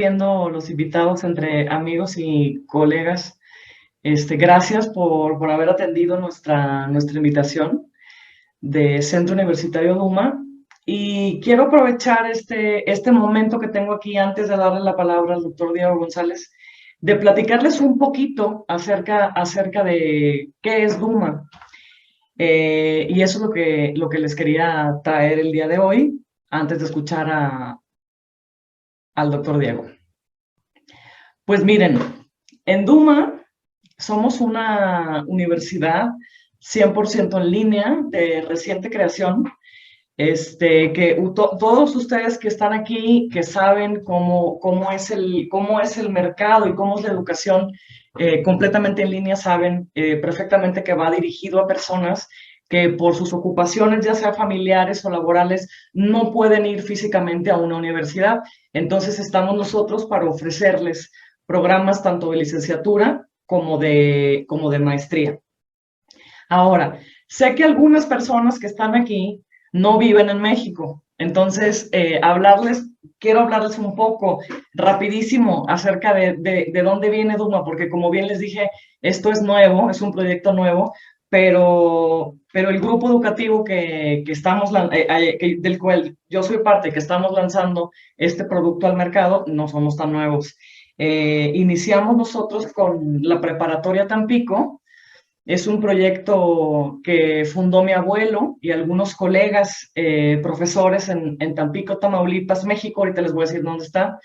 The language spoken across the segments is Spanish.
Viendo los invitados entre amigos y colegas, gracias por haber atendido nuestra invitación de Centro Universitario Duma. Y quiero aprovechar este momento que tengo aquí antes de darle la palabra al doctor Diego González, de platicarles un poquito acerca de qué es Duma. Y eso es lo que les quería traer el día de hoy, antes de escuchar al doctor Diego. Pues miren, en Duma somos una universidad 100% en línea, de reciente creación, todos ustedes que están aquí, que saben cómo es el mercado y cómo es la educación completamente en línea, saben perfectamente que va dirigido a personas que por sus ocupaciones, ya sea familiares o laborales, no pueden ir físicamente a una universidad. Entonces estamos nosotros para ofrecerles programas tanto de licenciatura como de maestría. Ahora, sé que algunas personas que están aquí no viven en México, entonces quiero hablarles un poco rapidísimo acerca de dónde viene Duma, porque como bien les dije, esto es nuevo, es un proyecto nuevo, pero el grupo educativo del cual yo soy parte, que estamos lanzando este producto al mercado, no somos tan nuevos. Iniciamos nosotros con la preparatoria Tampico. Es un proyecto que fundó mi abuelo y algunos colegas profesores en Tampico, Tamaulipas, México. Ahorita les voy a decir dónde está.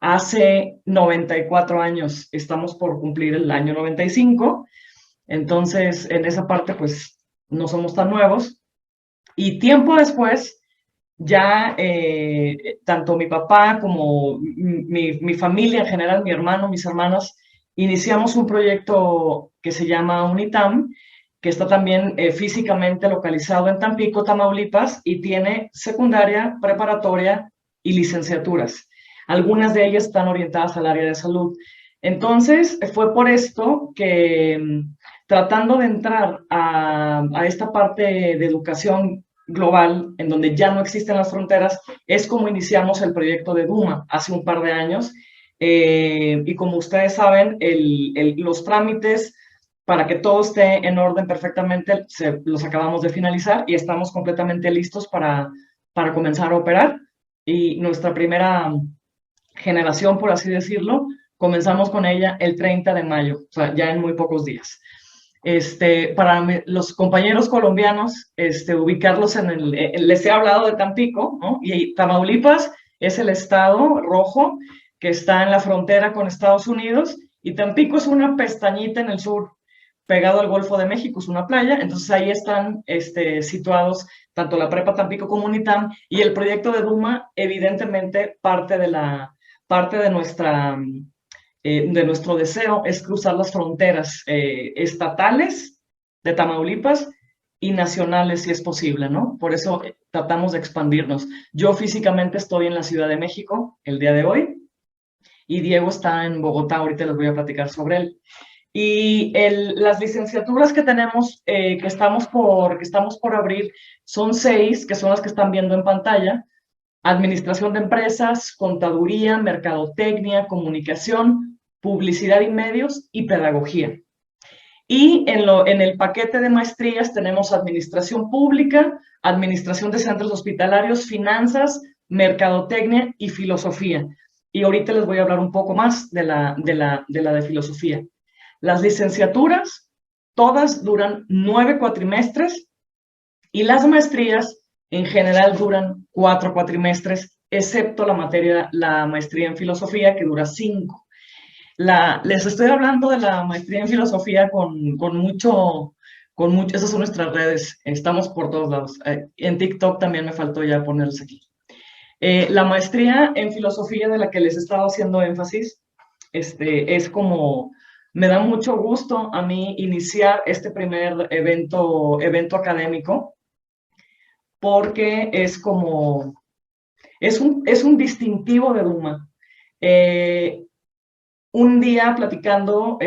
Hace 94 años, estamos por cumplir el año 95. Entonces, en esa parte, pues, no somos tan nuevos. Y tiempo después, ya tanto mi papá como mi familia en general, mi hermano, mis hermanas, iniciamos un proyecto que se llama UNITAM, que está también físicamente localizado en Tampico, Tamaulipas, y tiene secundaria, preparatoria y licenciaturas. Algunas de ellas están orientadas al área de salud. Entonces, fue por esto que tratando de entrar a esta parte de educación global, en donde ya no existen las fronteras, es como iniciamos el proyecto de Duma hace un par de años. Y como ustedes saben, los trámites para que todo esté en orden perfectamente los acabamos de finalizar y estamos completamente listos para comenzar a operar. Y nuestra primera generación, por así decirlo, comenzamos con ella el 30 de mayo, o sea, ya en muy pocos días. Los compañeros colombianos, ubicarlos les he hablado de Tampico, ¿no? Y Tamaulipas es el estado rojo que está en la frontera con Estados Unidos, y Tampico es una pestañita en el sur, pegado al Golfo de México, es una playa. Entonces ahí están situados tanto la Prepa Tampico como UNITAM, y el proyecto de Duma, evidentemente, parte de nuestro deseo es cruzar las fronteras estatales de Tamaulipas y nacionales, si es posible, ¿no? Por eso tratamos de expandirnos. Yo físicamente estoy en la Ciudad de México el día de hoy, y Diego está en Bogotá. Ahorita les voy a platicar sobre él. Y las licenciaturas que tenemos, que estamos por abrir, son 6, que son las que están viendo en pantalla: Administración de Empresas, Contaduría, Mercadotecnia, Comunicación, Publicidad y Medios y Pedagogía. Y en el paquete de maestrías tenemos Administración Pública, Administración de Centros Hospitalarios, Finanzas, Mercadotecnia y Filosofía. Y ahorita les voy a hablar un poco más de Filosofía. Las licenciaturas, todas duran 9 cuatrimestres, y las maestrías en general duran 4 cuatrimestres, excepto la maestría en filosofía, que dura 5. Les estoy hablando de la maestría en filosofía con mucho, esas son nuestras redes, estamos por todos lados. En TikTok también me faltó ya ponerlos aquí. La maestría en filosofía, de la que les he estado haciendo énfasis, es como, me da mucho gusto a mí iniciar este primer evento académico, porque es un distintivo de Duma. Un día platicando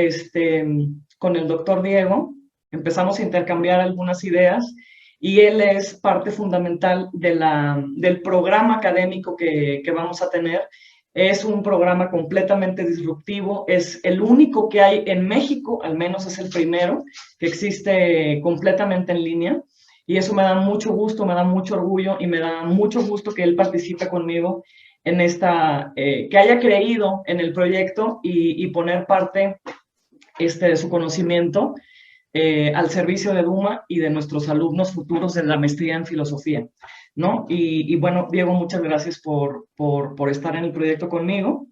con el doctor Diego, empezamos a intercambiar algunas ideas, y él es parte fundamental del programa académico que vamos a tener. Es un programa completamente disruptivo, es el único que hay en México, al menos es el primero, que existe completamente en línea. Y eso me da mucho gusto, me da mucho orgullo y me da mucho gusto que él participe conmigo en que haya creído en el proyecto y poner parte de su conocimiento al servicio de Duma y de nuestros alumnos futuros de la maestría en filosofía, ¿no? Y bueno, Diego, muchas gracias por estar en el proyecto conmigo.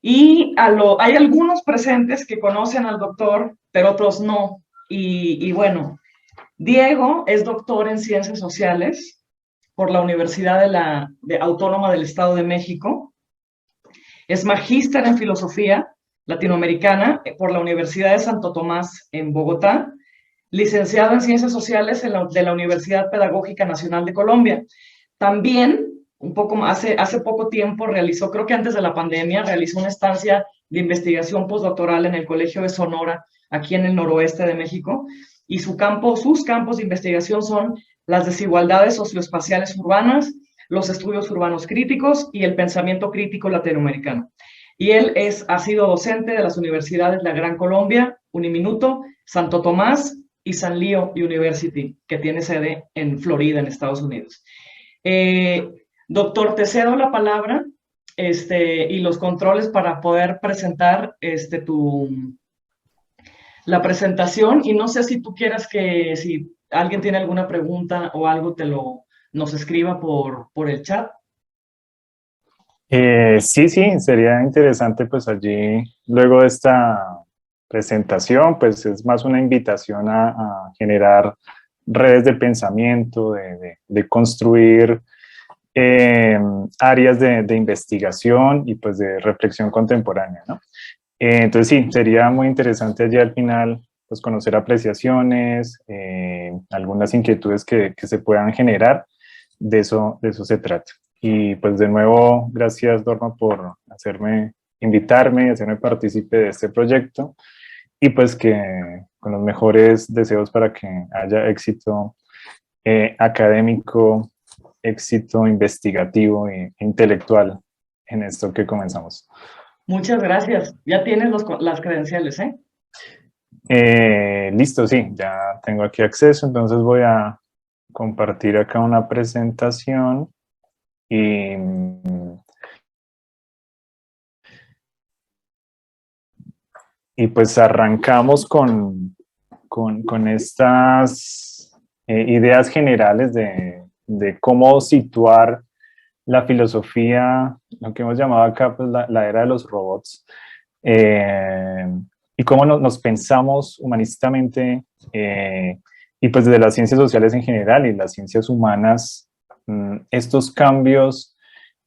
Y hay algunos presentes que conocen al doctor, pero otros no. Y bueno, Diego es doctor en Ciencias Sociales por la Universidad Autónoma del Estado de México. Es magíster en Filosofía Latinoamericana por la Universidad de Santo Tomás en Bogotá, licenciado en Ciencias Sociales de la Universidad Pedagógica Nacional de Colombia. También, hace poco tiempo realizó, creo que antes de la pandemia, realizó una estancia de investigación postdoctoral en el Colegio de Sonora, aquí en el noroeste de México, y sus campos de investigación son las desigualdades socioespaciales urbanas, los estudios urbanos críticos y el pensamiento crítico latinoamericano. Y él ha sido docente de las universidades La Gran Colombia, Uniminuto, Santo Tomás y San Leo University, que tiene sede en Florida, en Estados Unidos. Doctor, te cedo la palabra y los controles para poder presentar la presentación, y no sé si tú quieras si alguien tiene alguna pregunta o algo, nos escriba por el chat. Sí, sería interesante pues allí, luego de esta presentación, pues es más una invitación a generar redes de pensamiento, de construir áreas de investigación y pues de reflexión contemporánea, ¿no? Entonces sí, sería muy interesante allí al final pues conocer apreciaciones, algunas inquietudes que se puedan generar, de eso se trata. Y pues de nuevo, gracias Norma por invitarme, hacerme partícipe de este proyecto y pues que con los mejores deseos para que haya éxito académico, éxito investigativo e intelectual en esto que comenzamos. Muchas gracias. Ya tienes las credenciales, ¿eh? Listo, sí, ya tengo aquí acceso, entonces voy a compartir acá una presentación y pues arrancamos con estas ideas generales de cómo situar la filosofía, lo que hemos llamado acá pues, la era de los robots, y cómo nos pensamos humanistamente, y pues desde las ciencias sociales en general y las ciencias humanas, estos cambios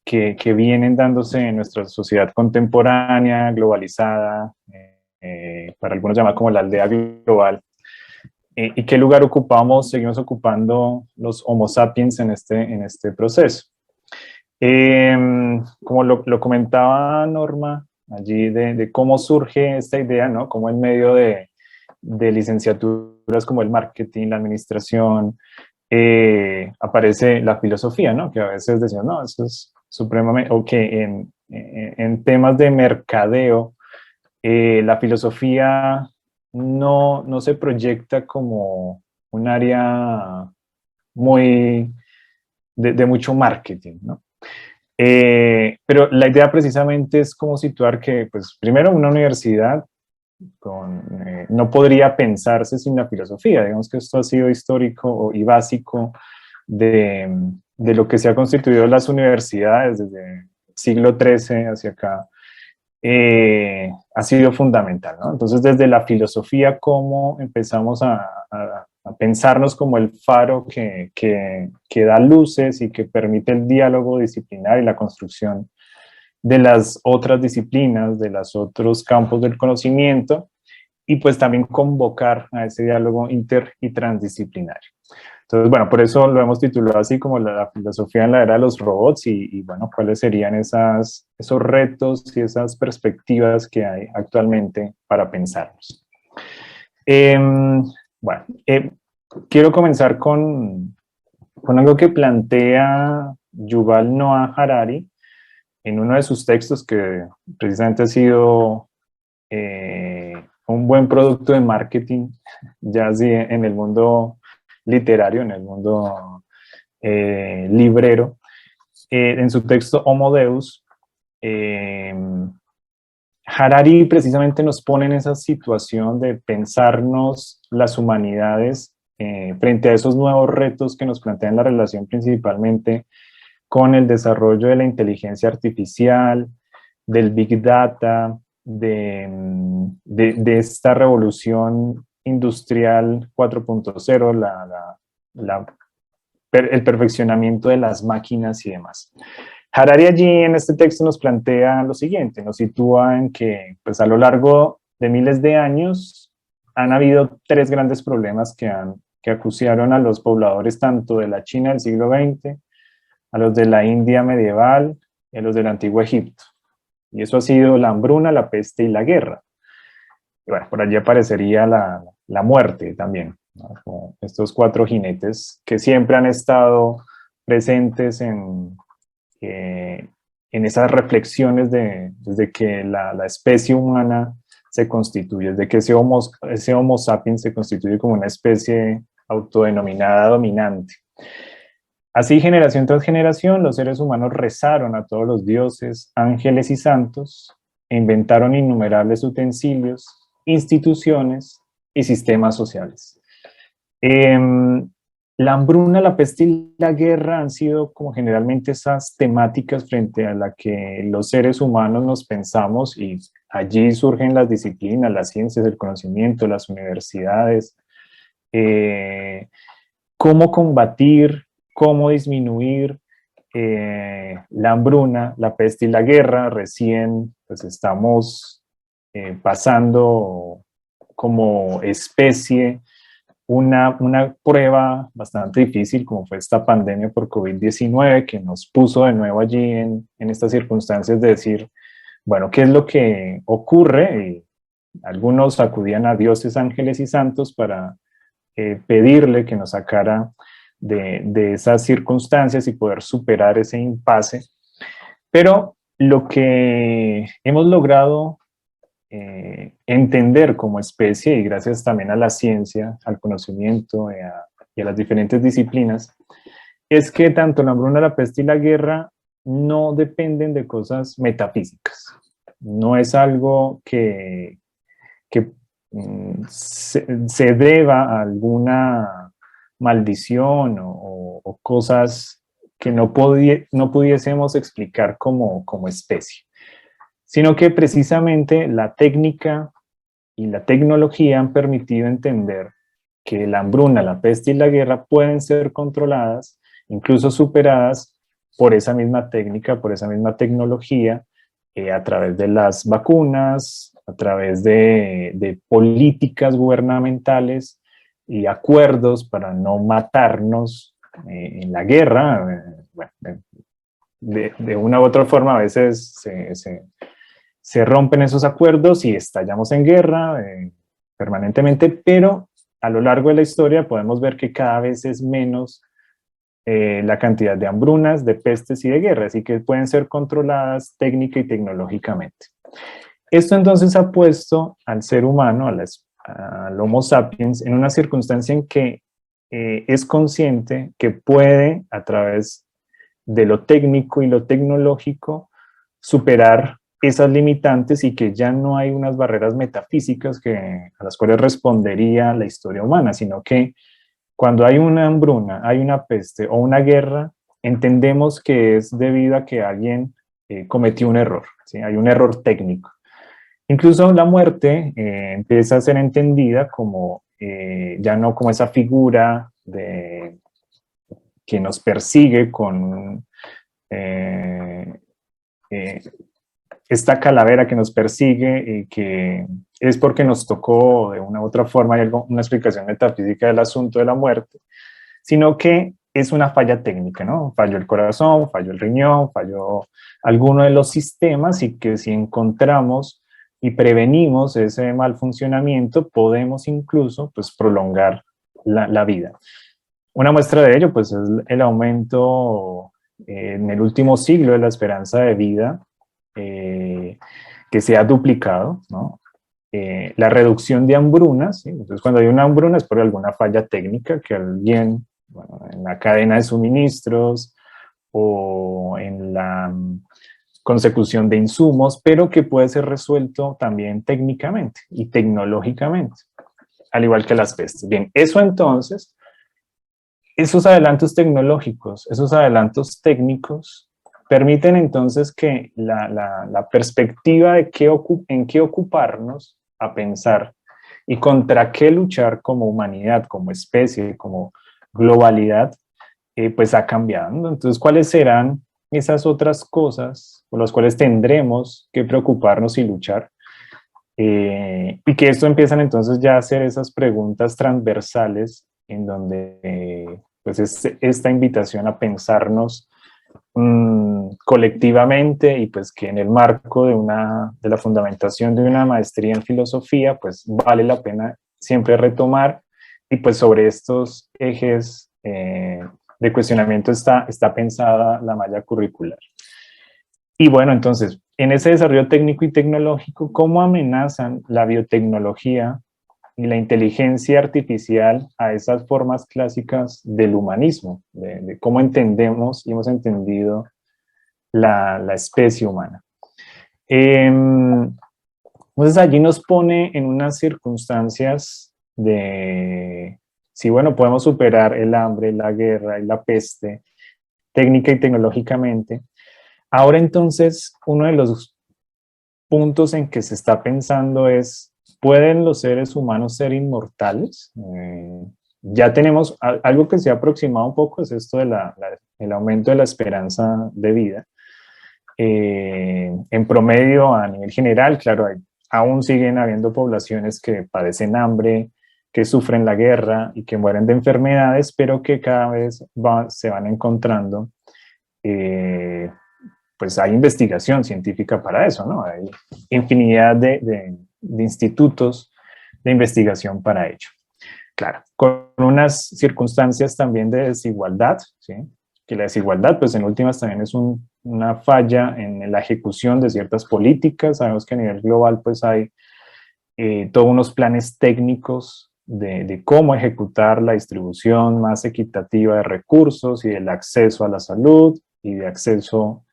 que vienen dándose en nuestra sociedad contemporánea, globalizada, para algunos llamada como la aldea global, y qué lugar seguimos ocupando los Homo sapiens en este proceso. Como lo comentaba Norma, allí de cómo surge esta idea, ¿no? Cómo en medio de licenciaturas como el marketing, la administración, aparece la filosofía, ¿no? Que a veces decían, no, eso es supremamente, o que en temas de mercadeo, la filosofía no se proyecta como un área muy de mucho marketing, ¿no? Pero la idea precisamente es cómo situar que, pues, primero una universidad no podría pensarse sin la filosofía. Digamos que esto ha sido histórico y básico de lo que se ha constituido las universidades desde el siglo XIII hacia acá. Ha sido fundamental, ¿no? Entonces, desde la filosofía, cómo empezamos a pensarnos como el faro que da luces y que permite el diálogo disciplinar y la construcción de las otras disciplinas, de los otros campos del conocimiento, y pues también convocar a ese diálogo inter y transdisciplinario. Entonces, bueno, por eso lo hemos titulado así como la filosofía en la era de los robots y bueno, cuáles serían esos retos y esas perspectivas que hay actualmente para pensarlos. Bueno, quiero comenzar con algo que plantea Yuval Noah Harari, en uno de sus textos, que precisamente ha sido un buen producto de marketing, ya así en el mundo literario, en el mundo librero, en su texto Homo Deus, Harari precisamente nos pone en esa situación de pensarnos las humanidades frente a esos nuevos retos que nos plantean la relación principalmente con el desarrollo de la inteligencia artificial, del Big Data, de esta revolución industrial 4.0, el perfeccionamiento de las máquinas y demás. Harari allí en este texto nos plantea lo siguiente, nos sitúa en que pues, a lo largo de miles de años han habido tres grandes problemas que acuciaron a los pobladores tanto de la China del siglo XX, a los de la India medieval y a los del antiguo Egipto. Y eso ha sido la hambruna, la peste y la guerra. Y bueno, por allí aparecería la muerte también, ¿no? Como estos cuatro jinetes que siempre han estado presentes en esas reflexiones desde que la especie humana se constituye, desde que ese homo sapiens se constituye como una especie autodenominada dominante. Así, generación tras generación, los seres humanos rezaron a todos los dioses, ángeles y santos, e inventaron innumerables utensilios, instituciones y sistemas sociales. La hambruna, la peste y la guerra han sido como generalmente esas temáticas frente a las que los seres humanos nos pensamos, y allí surgen las disciplinas, las ciencias, el conocimiento, las universidades, cómo combatir, cómo disminuir la hambruna, la peste y la guerra. Recién pues, estamos pasando como especie una prueba bastante difícil como fue esta pandemia por COVID-19 que nos puso de nuevo allí en estas circunstancias de decir, bueno, ¿qué es lo que ocurre? Y algunos acudían a dioses, ángeles y santos para pedirle que nos sacara de esas circunstancias y poder superar ese impasse. Pero lo que hemos logrado entender como especie, y gracias también a la ciencia, al conocimiento y a las diferentes disciplinas, es que tanto la hambruna, la peste y la guerra no dependen de cosas metafísicas. No es algo que se deba a alguna maldición o cosas que no pudiésemos explicar como especie, sino que precisamente la técnica y la tecnología han permitido entender que la hambruna, la peste y la guerra pueden ser controladas, incluso superadas por esa misma técnica, por esa misma tecnología, a través de las vacunas, a través de políticas gubernamentales y acuerdos para no matarnos en la guerra. Bueno, de una u otra forma a veces se rompen esos acuerdos y estallamos en guerra permanentemente, pero a lo largo de la historia podemos ver que cada vez es menos la cantidad de hambrunas, de pestes y de guerras, y que pueden ser controladas técnica y tecnológicamente. Esto entonces ha puesto al ser humano, al Homo sapiens, en una circunstancia en que es consciente que puede, a través de lo técnico y lo tecnológico, superar esas limitantes y que ya no hay unas barreras metafísicas a las cuales respondería la historia humana, sino que cuando hay una hambruna, hay una peste o una guerra, entendemos que es debido a que alguien cometió un error, ¿sí? Hay un error técnico. Incluso la muerte empieza a ser entendida como, ya no como esa figura que nos persigue con esta calavera que nos persigue y que es porque nos tocó de una u otra forma, hay una explicación metafísica del asunto de la muerte, sino que es una falla técnica, ¿no? Falló el corazón, falló el riñón, falló alguno de los sistemas, y que si encontramos y prevenimos ese mal funcionamiento, podemos incluso pues, prolongar la vida. Una muestra de ello pues, es el aumento en el último siglo de la esperanza de vida, que se ha duplicado, ¿no? La reducción de hambrunas, ¿sí? Entonces cuando hay una hambruna es por alguna falla técnica que alguien, bueno, en la cadena de suministros o en la consecución de insumos, pero que puede ser resuelto también técnicamente y tecnológicamente, al igual que las pestes. Bien, eso entonces, esos adelantos tecnológicos, esos adelantos técnicos, permiten entonces que la perspectiva de en qué ocuparnos a pensar y contra qué luchar como humanidad, como especie, como globalidad, pues ha cambiado. Entonces, ¿cuáles serán esas otras cosas por las cuales tendremos que preocuparnos y luchar? Y que esto empiezan entonces ya a hacer esas preguntas transversales en donde pues es esta invitación a pensarnos colectivamente, y pues que en el marco de la fundamentación de una maestría en filosofía pues vale la pena siempre retomar, y pues sobre estos ejes de cuestionamiento está pensada la malla curricular. Y bueno, entonces, en ese desarrollo técnico y tecnológico, ¿cómo amenazan la biotecnología y la inteligencia artificial a esas formas clásicas del humanismo, de cómo entendemos y hemos entendido la especie humana? Entonces allí nos pone en unas circunstancias de si, bueno, podemos superar el hambre, la guerra y la peste técnica y tecnológicamente. Ahora entonces, uno de los puntos en que se está pensando es, ¿pueden los seres humanos ser inmortales? Ya tenemos algo que se ha aproximado un poco, es esto el aumento de la esperanza de vida. En promedio, a nivel general, claro, aún siguen habiendo poblaciones que padecen hambre, que sufren la guerra y que mueren de enfermedades, pero que cada vez se van encontrando, pues hay investigación científica para eso, ¿no? Hay infinidad de institutos de investigación para ello. Claro, con unas circunstancias también de desigualdad, ¿sí? Que la desigualdad, pues en últimas también es una falla en la ejecución de ciertas políticas. Sabemos que a nivel global, pues hay todos unos planes técnicos de cómo ejecutar la distribución más equitativa de recursos y del acceso a la salud y de acceso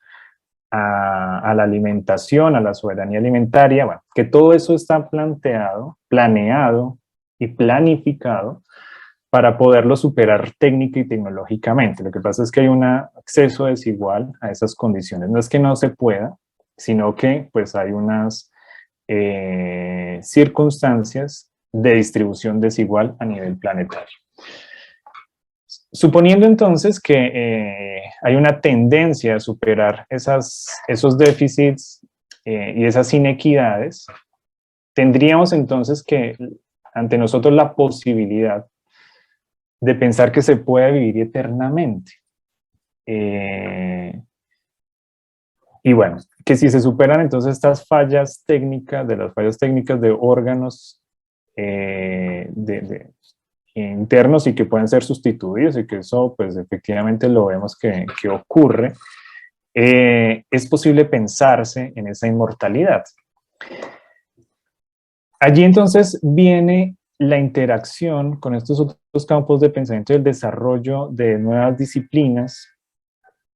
a la alimentación, a la soberanía alimentaria. Bueno, que todo eso está planeado y planificado para poderlo superar técnica y tecnológicamente. Lo que pasa es que hay un acceso desigual a esas condiciones. No es que no se pueda, sino que pues hay unas circunstancias de distribución desigual a nivel planetario. Suponiendo entonces que hay una tendencia a superar esos déficits y esas inequidades, tendríamos entonces que ante nosotros la posibilidad de pensar que se puede vivir eternamente. Y bueno, que si se superan entonces estas fallas técnicas, las fallas técnicas de órganos internos y que pueden ser sustituidos, y que eso pues efectivamente lo vemos que ocurre, es posible pensarse en esa inmortalidad. Allí entonces viene la interacción con estos otros campos de pensamiento y el desarrollo de nuevas disciplinas,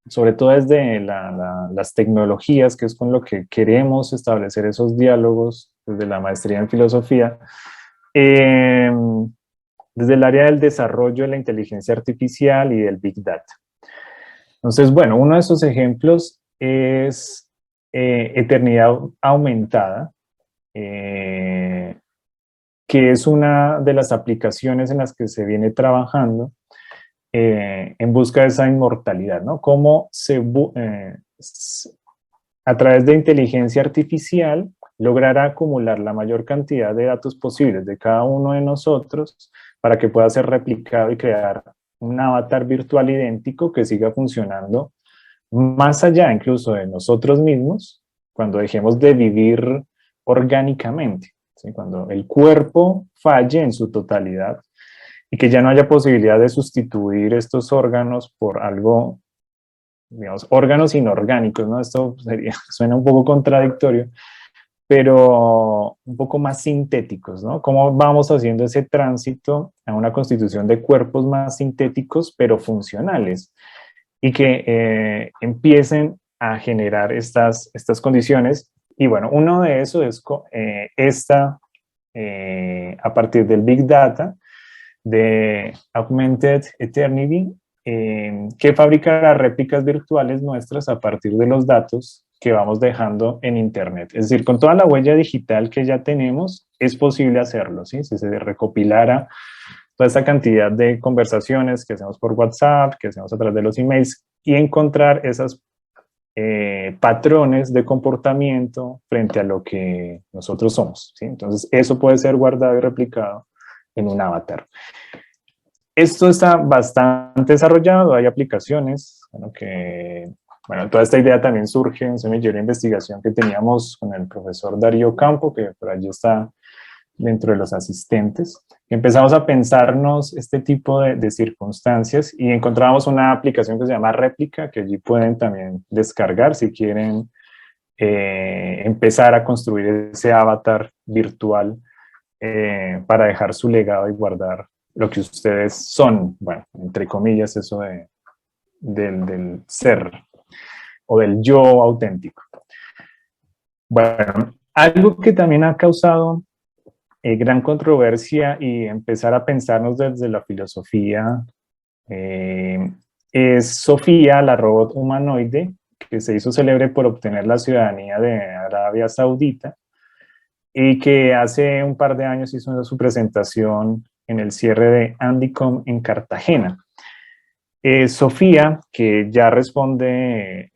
sobre todo desde las tecnologías, que es con lo que queremos establecer esos diálogos desde la maestría en filosofía, desde el área del desarrollo de la inteligencia artificial y del Big Data. Entonces, bueno, uno de esos ejemplos es eternidad aumentada, que es una de las aplicaciones en las que se viene trabajando en busca de esa inmortalidad, ¿no? Cómo a través de inteligencia artificial lograr acumular la mayor cantidad de datos posibles de cada uno de nosotros para que pueda ser replicado y crear un avatar virtual idéntico que siga funcionando más allá incluso de nosotros mismos, cuando dejemos de vivir orgánicamente, ¿sí? Cuando el cuerpo falle en su totalidad y que ya no haya posibilidad de sustituir estos órganos por algo digamos, órganos inorgánicos, ¿no? Esto suena un poco contradictorio, pero un poco más sintéticos, ¿no? ¿Cómo vamos haciendo ese tránsito a una constitución de cuerpos más sintéticos, pero funcionales? Y que empiecen a generar estas condiciones. Y bueno, uno de esos es a partir del Big Data, de Augmented Eternity, que fabricará réplicas virtuales nuestras a partir de los datos que vamos dejando en Internet. Es decir, con toda la huella digital que ya tenemos, es posible hacerlo, ¿sí? Si se recopilara toda esta cantidad de conversaciones que hacemos por WhatsApp, que hacemos a través de los emails, y encontrar esos patrones de comportamiento frente a lo que nosotros somos, ¿sí? Entonces, eso puede ser guardado y replicado en un avatar. Esto está bastante desarrollado, hay aplicaciones, bueno, toda esta idea también surge en un semillero de investigación que teníamos con el profesor Darío Campo, que por allí está dentro de los asistentes. Empezamos a pensarnos este tipo de circunstancias y encontramos una aplicación que se llama Réplica, que allí pueden también descargar si quieren empezar a construir ese avatar virtual para dejar su legado y guardar lo que ustedes son, bueno, entre comillas, eso del ser o del yo auténtico. Bueno, algo que también ha causado gran controversia y empezar a pensarnos desde la filosofía es Sofía, la robot humanoide, que se hizo célebre por obtener la ciudadanía de Arabia Saudita y que hace un par de años hizo su presentación en el cierre de Andicom en Cartagena. Sofía, que ya responde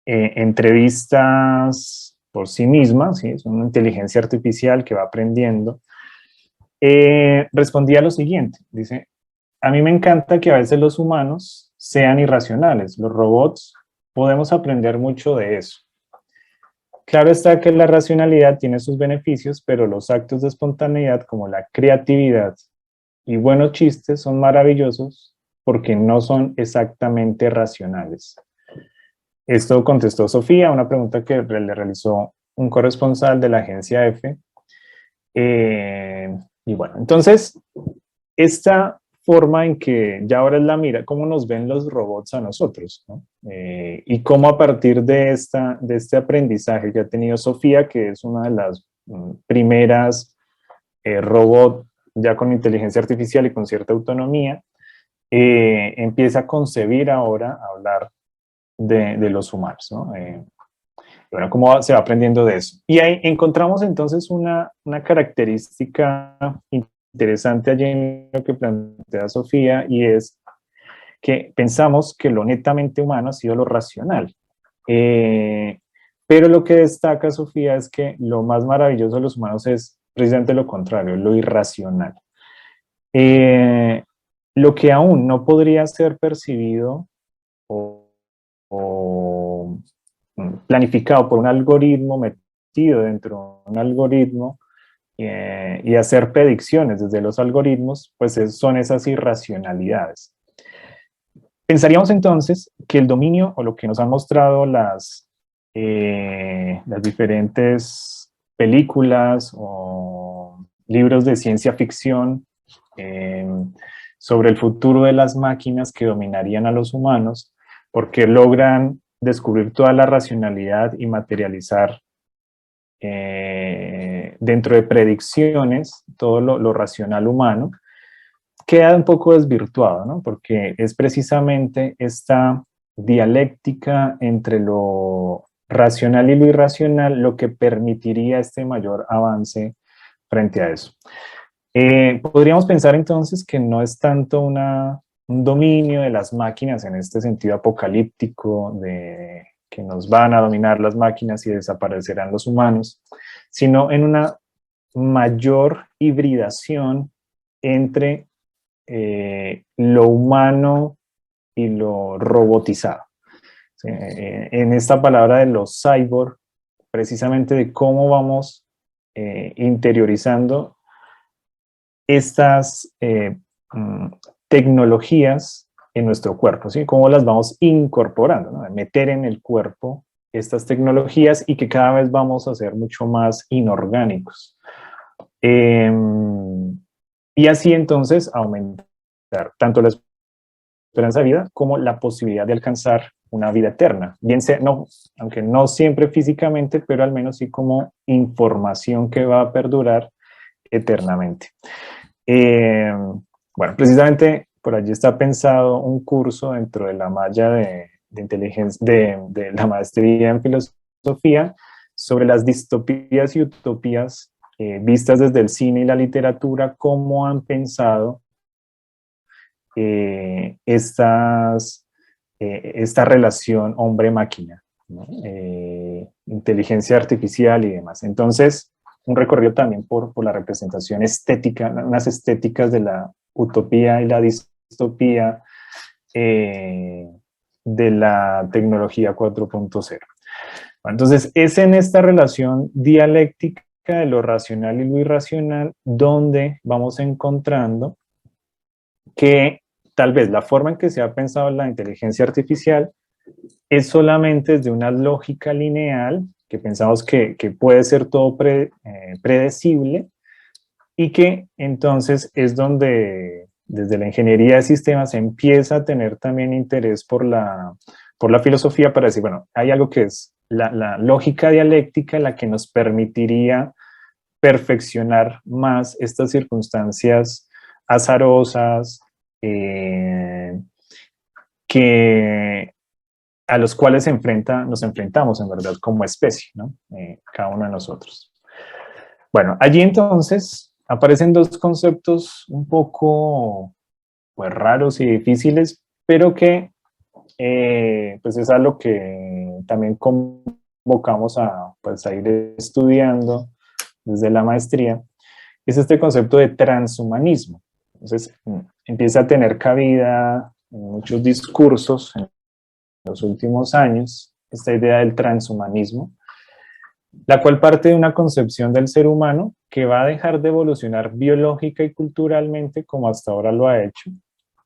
entrevistas por sí misma, ¿sí? Es una inteligencia artificial que va aprendiendo, respondía lo siguiente, dice: a mí me encanta que a veces los humanos sean irracionales, los robots podemos aprender mucho de eso. Claro está que la racionalidad tiene sus beneficios, pero los actos de espontaneidad como la creatividad y buenos chistes son maravillosos porque no son exactamente racionales. Esto contestó Sofía, una pregunta que le realizó un corresponsal de la agencia EFE. Y bueno, entonces, esta forma en que ya ahora es la mira, cómo nos ven los robots a nosotros, ¿no? Y cómo a partir de este aprendizaje que ha tenido Sofía, que es una de las primeras robots ya con inteligencia artificial y con cierta autonomía, empieza a concebir ahora, a hablar de los humanos, ¿no? Bueno, cómo se va aprendiendo de eso. Y ahí encontramos entonces una característica interesante allí en lo que plantea Sofía, y es que pensamos que lo netamente humano ha sido lo racional. Pero lo que destaca Sofía es que lo más maravilloso de los humanos es precisamente lo contrario, lo irracional. Lo que aún no podría ser percibido o planificado por un algoritmo, metido dentro de un algoritmo y hacer predicciones desde los algoritmos, pues son esas irracionalidades. Pensaríamos entonces que el dominio, o lo que nos han mostrado las diferentes películas o libros de ciencia ficción sobre el futuro de las máquinas que dominarían a los humanos, porque logran descubrir toda la racionalidad y materializar dentro de predicciones todo lo racional humano, queda un poco desvirtuado, ¿no? Porque es precisamente esta dialéctica entre lo racional y lo irracional lo que permitiría este mayor avance frente a eso. Podríamos pensar entonces que no es tanto un dominio de las máquinas en este sentido apocalíptico de que nos van a dominar las máquinas y desaparecerán los humanos, sino en una mayor hibridación entre lo humano y lo robotizado. ¿Sí? En esta palabra de los cyborg, precisamente de cómo vamos interiorizando estas tecnologías en nuestro cuerpo, ¿sí? Cómo las vamos incorporando, ¿no? Meter en el cuerpo estas tecnologías y que cada vez vamos a ser mucho más inorgánicos. Y así entonces aumentar tanto la esperanza de vida como la posibilidad de alcanzar una vida eterna, bien sea, no, aunque no siempre físicamente, pero al menos sí como información que va a perdurar eternamente. Bueno, precisamente por allí está pensado un curso dentro de la malla de inteligencia, de la maestría en filosofía sobre las distopías y utopías vistas desde el cine y la literatura, cómo han pensado esta relación hombre-máquina, ¿no? Inteligencia artificial y demás. Entonces, un recorrido también por la representación estética, unas estéticas de la utopía y la distopía de la tecnología 4.0. Entonces, es en esta relación dialéctica de lo racional y lo irracional donde vamos encontrando que tal vez la forma en que se ha pensado la inteligencia artificial es solamente desde una lógica lineal, que pensamos que puede ser todo predecible, y que entonces es donde desde la ingeniería de sistemas se empieza a tener también interés por la filosofía para decir, bueno, hay algo que es la lógica dialéctica, la que nos permitiría perfeccionar más estas circunstancias azarosas, que a los cuales nos enfrentamos en verdad como especie, ¿no? Cada uno de nosotros. Bueno, allí entonces aparecen dos conceptos un poco pues, raros y difíciles, pero que pues es algo que también convocamos pues, a ir estudiando desde la maestría, es este concepto de transhumanismo. Entonces, empieza a tener cabida en muchos discursos en los últimos años, esta idea del transhumanismo, la cual parte de una concepción del ser humano que va a dejar de evolucionar biológica y culturalmente como hasta ahora lo ha hecho,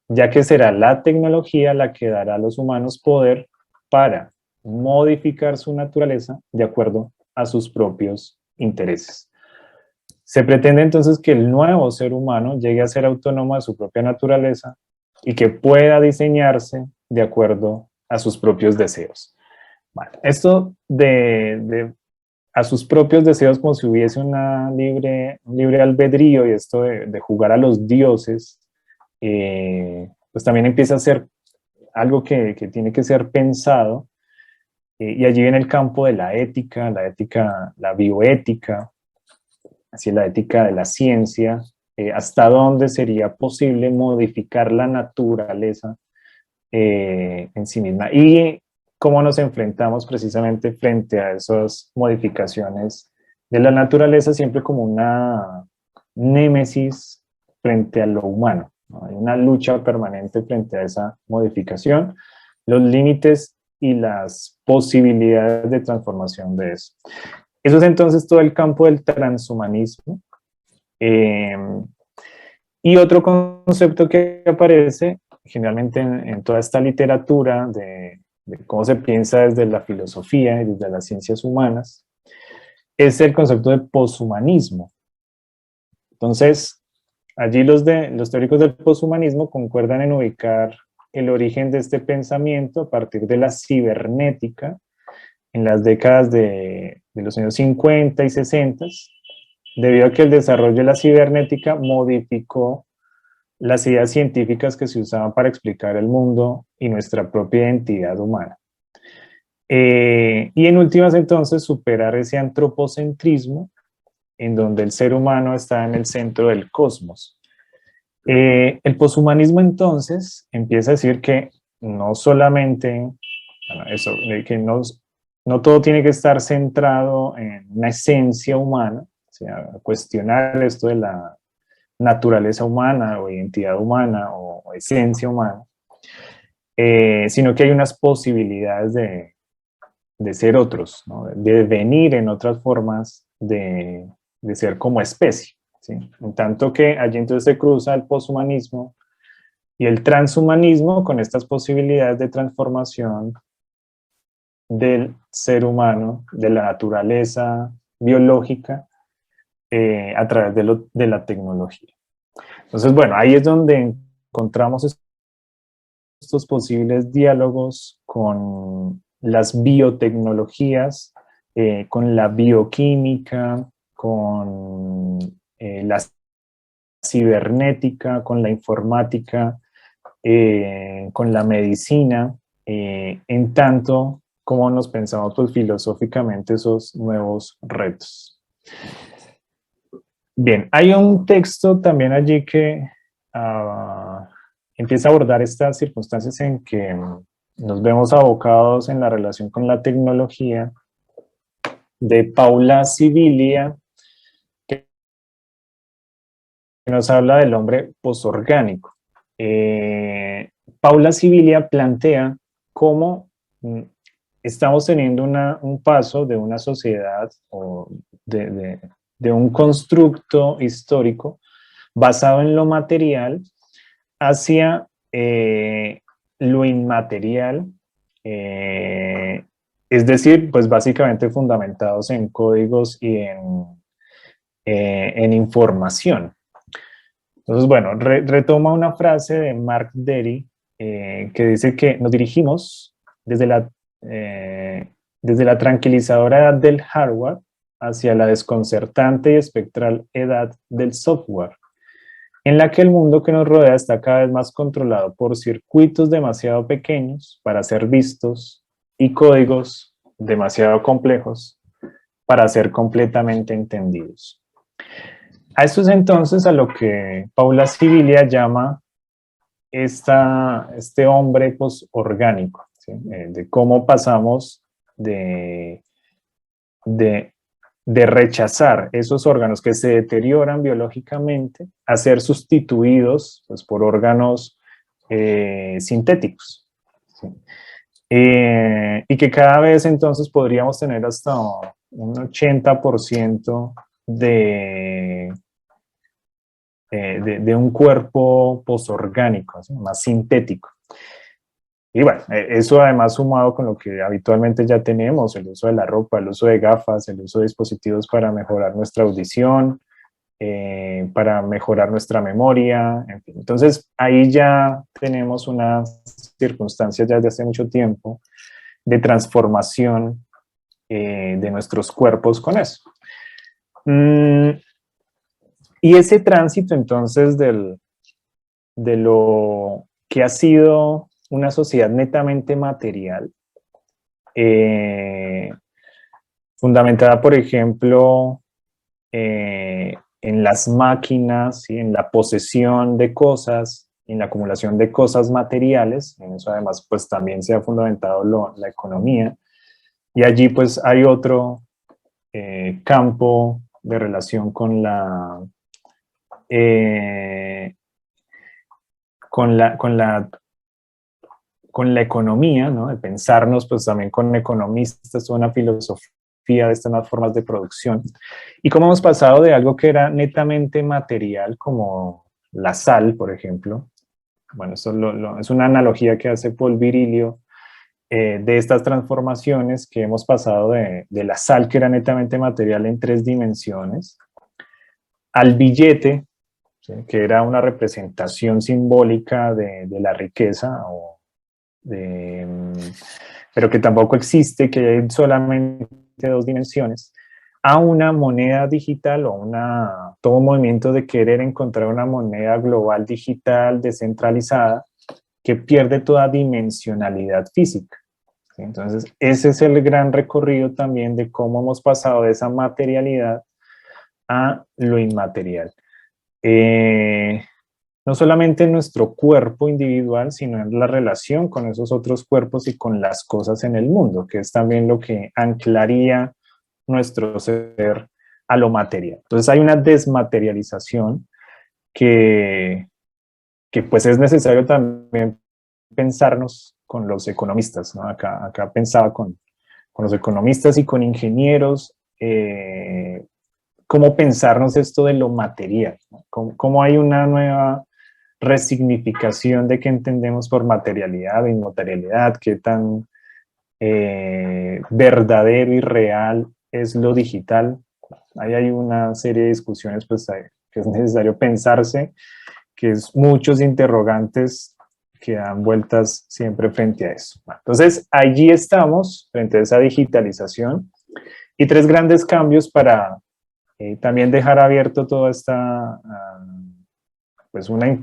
ya que será la tecnología la que dará a los humanos poder para modificar su naturaleza de acuerdo a sus propios intereses. Se pretende entonces que el nuevo ser humano llegue a ser autónomo de su propia naturaleza y que pueda diseñarse de acuerdo a sus propios deseos. Bueno, esto a sus propios deseos como si hubiese un libre albedrío y esto de jugar a los dioses, pues también empieza a ser algo que tiene que ser pensado, y allí viene el campo de la ética, la bioética, hacia la ética de la ciencia, hasta dónde sería posible modificar la naturaleza en sí misma y cómo nos enfrentamos precisamente frente a esas modificaciones de la naturaleza, siempre como una némesis frente a lo humano, ¿no? Hay una lucha permanente frente a esa modificación, los límites y las posibilidades de transformación de eso. Eso es entonces todo el campo del transhumanismo. Y otro concepto que aparece generalmente en toda esta literatura de cómo se piensa desde la filosofía y desde las ciencias humanas es el concepto de poshumanismo. Entonces, allí los teóricos del poshumanismo concuerdan en ubicar el origen de este pensamiento a partir de la cibernética en las décadas de los años 50 y 60, debido a que el desarrollo de la cibernética modificó las ideas científicas que se usaban para explicar el mundo y nuestra propia identidad humana. Y en últimas entonces superar ese antropocentrismo en donde el ser humano está en el centro del cosmos. El poshumanismo entonces empieza a decir que no solamente, eso, que no todo tiene que estar centrado en una esencia humana, o sea, cuestionar esto de la naturaleza humana o identidad humana o esencia humana, sino que hay unas posibilidades de ser otros, ¿no? De venir en otras formas de ser como especie, ¿sí? En tanto que allí entonces se cruza el poshumanismo Y el transhumanismo con estas posibilidades de transformación del ser humano, de la naturaleza biológica, a través de la tecnología. Entonces, bueno, ahí es donde encontramos estos posibles diálogos con las biotecnologías, con la bioquímica, con la cibernética, con la informática, con la medicina, en tanto como nos pensamos pues, filosóficamente esos nuevos retos. Bien, hay un texto también allí que empieza a abordar estas circunstancias en que nos vemos abocados en la relación con la tecnología, de Paula Sibilia, que nos habla del hombre posorgánico. Paula Sibilia plantea cómo estamos teniendo un paso de una sociedad o de un constructo histórico basado en lo material hacia lo inmaterial, es decir, pues básicamente fundamentados en códigos y en información. Entonces, bueno, retoma una frase de Mark Derry que dice que nos dirigimos desde la tranquilizadora edad del hardware hacia la desconcertante y espectral edad del software, en la que el mundo que nos rodea está cada vez más controlado por circuitos demasiado pequeños para ser vistos y códigos demasiado complejos para ser completamente entendidos. A esto es entonces a lo que Paula Sibilia llama este hombre posorgánico, ¿sí? De cómo pasamos de rechazar esos órganos que se deterioran biológicamente a ser sustituidos pues, por órganos sintéticos. ¿Sí? Y que cada vez entonces podríamos tener hasta un 80% de un cuerpo posorgánico, ¿sí? Más sintético. Y bueno, eso además sumado con lo que habitualmente ya tenemos, el uso de la ropa, el uso de gafas, el uso de dispositivos para mejorar nuestra audición, para mejorar nuestra memoria, en fin. Entonces ahí ya tenemos unas circunstancias ya de hace mucho tiempo de transformación de nuestros cuerpos con eso. Y ese tránsito entonces de lo que ha sido una sociedad netamente material, fundamentada, por ejemplo, en las máquinas, ¿sí? En la posesión de cosas, en la acumulación de cosas materiales, en eso además pues también se ha fundamentado la economía, y allí pues hay otro campo de relación con la economía, ¿no? De pensarnos pues también con economistas, una filosofía de estas nuevas formas de producción. Y cómo hemos pasado de algo que era netamente material, como la sal, por ejemplo. Bueno, eso es una analogía que hace Paul Virilio de estas transformaciones que hemos pasado de la sal, que era netamente material en 3 dimensiones, al billete, ¿sí? Que era una representación simbólica de la riqueza, pero que tampoco existe, que hay solamente 2 dimensiones, a una moneda digital o todo un movimiento de querer encontrar una moneda global digital descentralizada que pierde toda dimensionalidad física. ¿Sí? Entonces, ese es el gran recorrido también de cómo hemos pasado de esa materialidad a lo inmaterial. No solamente en nuestro cuerpo individual, sino en la relación con esos otros cuerpos y con las cosas en el mundo, que es también lo que anclaría nuestro ser a lo material. Entonces hay una desmaterialización que pues es necesario también pensarnos con los economistas, ¿no? Acá pensaba con los economistas y con ingenieros, cómo pensarnos esto de lo material, ¿no? Cómo hay una nueva resignificación de qué entendemos por materialidad e inmaterialidad, qué tan verdadero y real es lo digital. Ahí hay una serie de discusiones pues, que es necesario pensarse, que es muchos interrogantes que dan vueltas siempre frente a eso. Entonces, allí estamos frente a esa digitalización y tres grandes cambios para también dejar abierto toda esta, pues una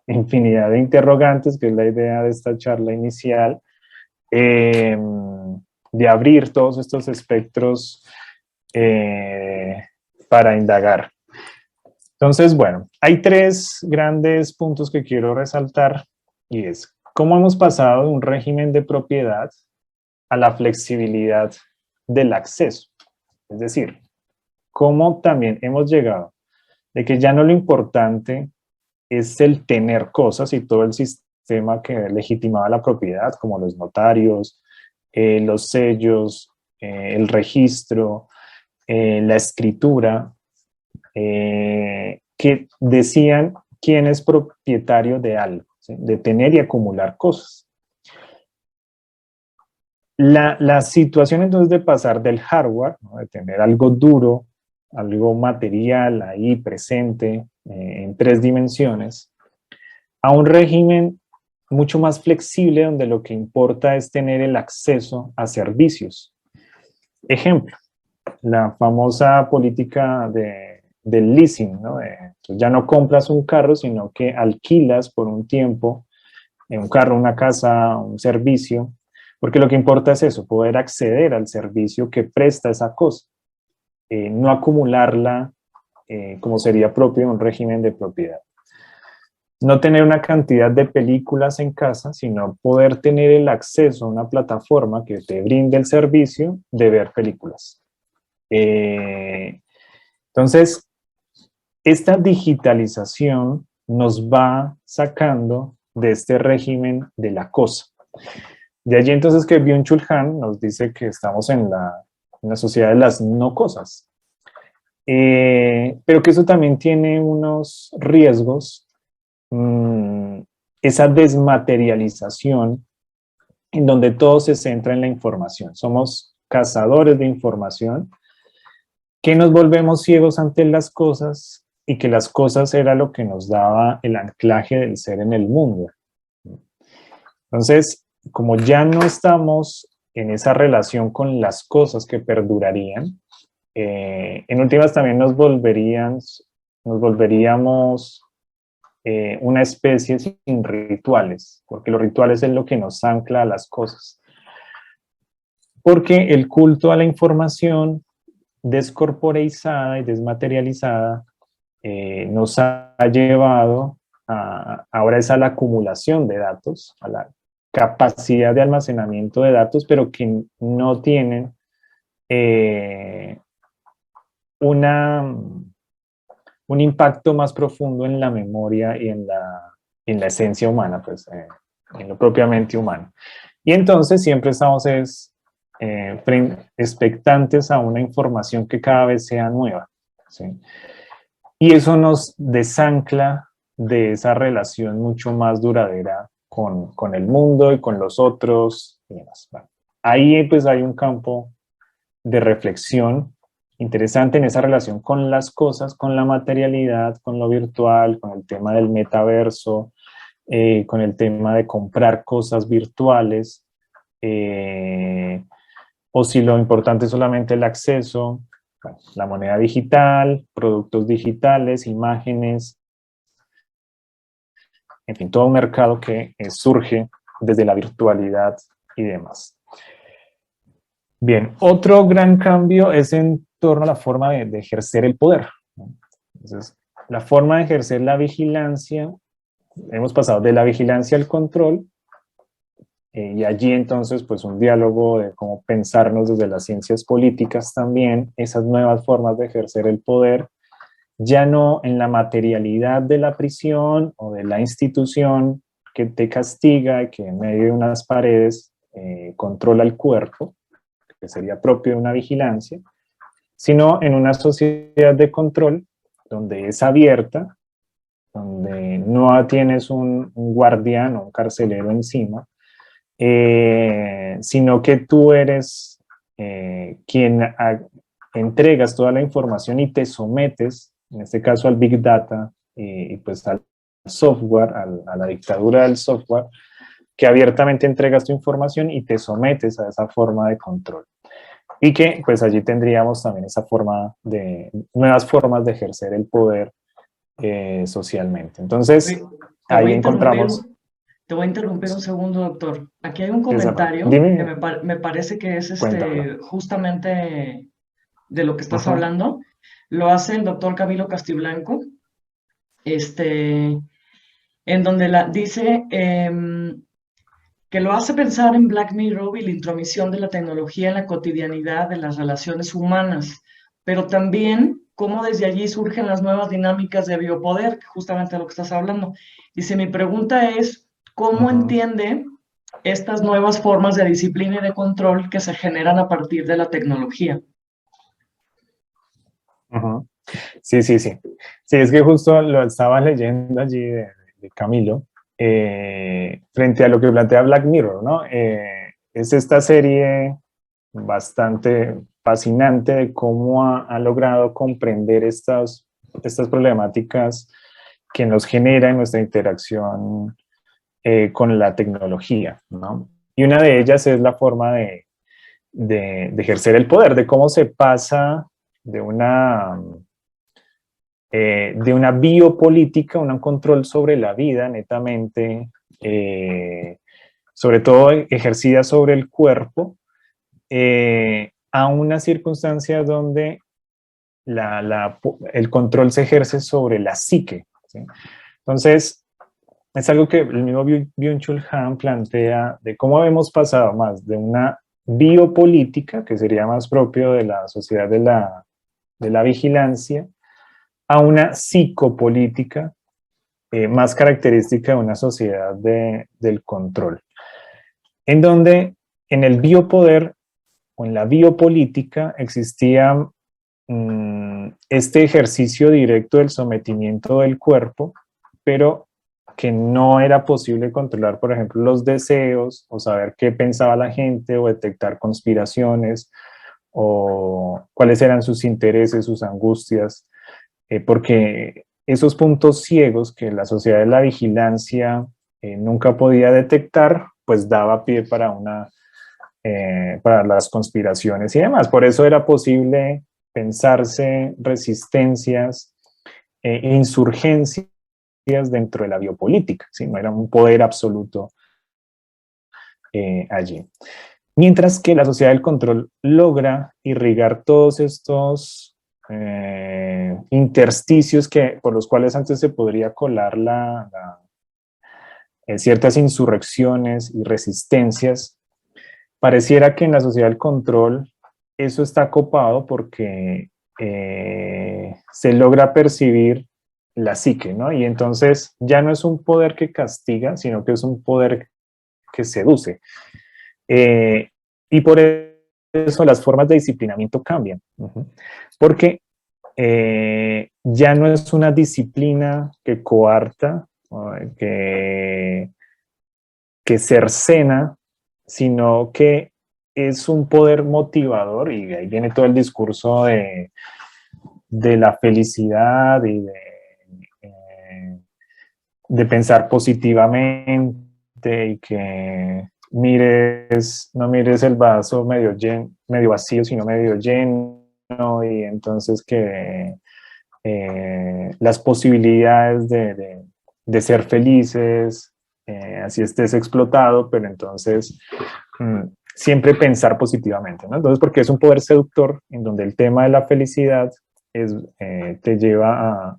infinidad de interrogantes, que es la idea de esta charla inicial, de abrir todos estos espectros para indagar. Entonces, bueno, hay tres grandes puntos que quiero resaltar y es cómo hemos pasado de un régimen de propiedad a la flexibilidad del acceso. Es decir, cómo también hemos llegado de que ya no lo importante es el tener cosas y todo el sistema que legitimaba la propiedad, como los notarios, los sellos, el registro, la escritura, que decían quién es propietario de algo, ¿sí? De tener y acumular cosas. La situación entonces de pasar del hardware, ¿no? De tener algo duro, algo material ahí presente en tres dimensiones, a un régimen mucho más flexible donde lo que importa es tener el acceso a servicios. Ejemplo, la famosa política del leasing, ¿no? Ya no compras un carro, sino que alquilas por un tiempo un carro, una casa, un servicio, porque lo que importa es eso, poder acceder al servicio que presta esa cosa, no acumularla como sería propio en un régimen de propiedad. No tener una cantidad de películas en casa, sino poder tener el acceso a una plataforma que te brinde el servicio de ver películas. Entonces, esta digitalización nos va sacando de este régimen de la cosa. De allí entonces que Byung-Chul Han nos dice que estamos en la sociedad de las no cosas. Pero que eso también tiene unos riesgos, esa desmaterialización en donde todo se centra en la información. Somos cazadores de información, que nos volvemos ciegos ante las cosas y que las cosas era lo que nos daba el anclaje del ser en el mundo. Entonces, como ya no estamos en esa relación con las cosas que perdurarían, en últimas también nos volveríamos una especie sin rituales, porque los rituales es lo que nos ancla a las cosas. Porque el culto a la información descorporeizada y desmaterializada nos ha llevado ahora es a la acumulación de datos, a la capacidad de almacenamiento de datos, pero que no tienen un impacto más profundo en la memoria y en la esencia humana, pues, en lo propiamente humano. Y entonces siempre estamos expectantes a una información que cada vez sea nueva, ¿sí? Y eso nos desancla de esa relación mucho más duradera con el mundo y con los otros y demás. Bueno, ahí pues hay un campo de reflexión interesante en esa relación con las cosas, con la materialidad, con lo virtual, con el tema del metaverso, con el tema de comprar cosas virtuales, o si lo importante es solamente el acceso, bueno, la moneda digital, productos digitales, imágenes, en fin, todo un mercado que surge desde la virtualidad y demás. Bien, otro gran cambio es en torno a la forma de ejercer el poder, ¿no? Entonces, la forma de ejercer la vigilancia, hemos pasado de la vigilancia al control, y allí entonces pues un diálogo de cómo pensarnos desde las ciencias políticas también, esas nuevas formas de ejercer el poder, ya no en la materialidad de la prisión o de la institución que te castiga y que en medio de unas paredes controla el cuerpo, que sería propio de una vigilancia, sino en una sociedad de control donde es abierta donde no tienes un guardián o un carcelero encima, sino que tú eres quien entregas toda la información y te sometes, en este caso al Big Data y pues al software, a la dictadura del software, que abiertamente entregas tu información y te sometes a esa forma de control. Y que pues allí tendríamos también esa forma de, nuevas formas de ejercer el poder socialmente. Entonces, Te voy ahí a interrumpir, encontramos te voy a interrumpir un segundo, doctor. Aquí hay un esa parte. comentario que Dime, me parece que es cuéntamelo. justamente de lo que estás Ajá, hablando. Lo hace el doctor Camilo Castiblanco, este, en donde dice que lo hace pensar en Black Mirror y la intromisión de la tecnología en la cotidianidad de las relaciones humanas, pero también cómo desde allí surgen las nuevas dinámicas de biopoder, justamente de lo que estás hablando. Dice, mi pregunta es, ¿cómo ajá, entiende estas nuevas formas de disciplina y de control que se generan a partir de la tecnología? ajá. Sí, sí, sí. Sí, es que justo lo estaba leyendo allí de Camilo, frente a lo que plantea Black Mirror, ¿no? Es esta serie bastante fascinante de cómo ha logrado comprender estas problemáticas que nos genera en nuestra interacción con la tecnología, ¿no? Y una de ellas es la forma de ejercer el poder, de cómo se pasa de de una biopolítica, un control sobre la vida netamente, sobre todo ejercida sobre el cuerpo, a una circunstancia donde el control se ejerce sobre la psique, ¿sí? Entonces, es algo que el mismo Byung-Chul Han plantea de cómo hemos pasado más de una biopolítica, que sería más propio de la sociedad de la vigilancia, a una psicopolítica más característica de una sociedad del control, en donde en el biopoder o en la biopolítica existía este ejercicio directo del sometimiento del cuerpo, pero que no era posible controlar, por ejemplo, los deseos o saber qué pensaba la gente o detectar conspiraciones o cuáles eran sus intereses, sus angustias, porque esos puntos ciegos que la sociedad de la vigilancia nunca podía detectar, pues daba pie para las conspiraciones y demás. Por eso era posible pensarse resistencias, insurgencias dentro de la biopolítica, ¿sí? No era un poder absoluto allí. Mientras que la sociedad del control logra irrigar todos estos intersticios por los cuales antes se podría colar ciertas insurrecciones y resistencias. Pareciera que en la sociedad del control eso está copado porque se logra percibir la psique, ¿no? Y entonces ya no es un poder que castiga, sino que es un poder que seduce. Eh, y por eso las formas de disciplinamiento cambian, porque ya no es una disciplina que coarta, que, que cercena, sino que es un poder motivador, y ahí viene todo el discurso de la felicidad y de pensar positivamente y que no mires el vaso medio vacío, sino medio lleno, y entonces que las posibilidades de ser felices, así estés explotado, pero entonces siempre pensar positivamente, ¿no? Entonces, porque es un poder seductor en donde el tema de la felicidad te lleva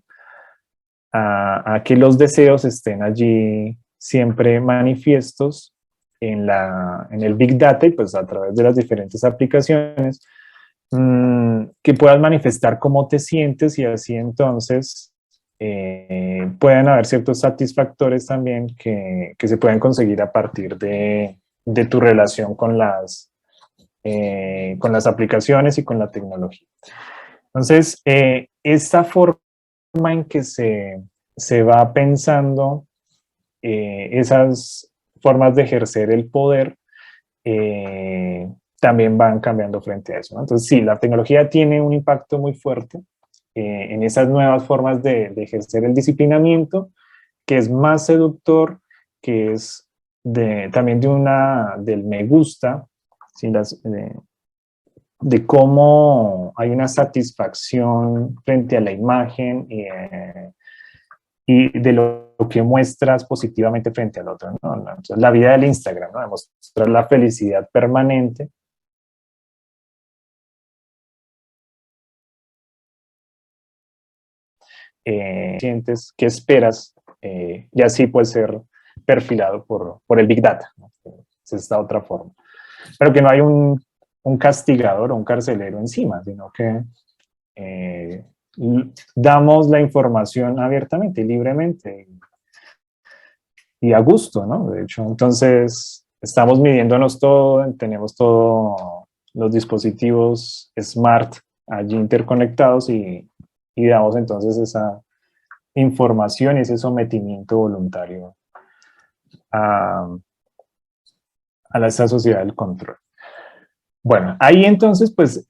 a que los deseos estén allí siempre manifiestos en el Big Data y pues a través de las diferentes aplicaciones, que puedas manifestar cómo te sientes y así entonces pueden haber ciertos satisfactores también que se pueden conseguir a partir de tu relación con las aplicaciones y con la tecnología. Entonces, esta forma en que se va pensando esas formas de ejercer el poder también van cambiando frente a eso, ¿no? Entonces, sí, la tecnología tiene un impacto muy fuerte en esas nuevas formas de ejercer el disciplinamiento, que es más seductor, que es también del me gusta, ¿sí? De cómo hay una satisfacción frente a la imagen y de lo que muestras positivamente frente al otro, ¿no? Entonces, la vida del Instagram, ¿no? De mostrar la felicidad permanente. Sientes, ¿qué esperas? Y así puede ser perfilado por el Big Data, ¿no? Es esta otra forma. Pero que no hay un castigador o un carcelero encima, sino que eh, damos la información abiertamente y libremente y a gusto, ¿no? De hecho, entonces estamos midiéndonos todo, tenemos todos los dispositivos smart allí interconectados y damos entonces esa información y ese sometimiento voluntario a, esa sociedad del control. Bueno, ahí entonces, pues,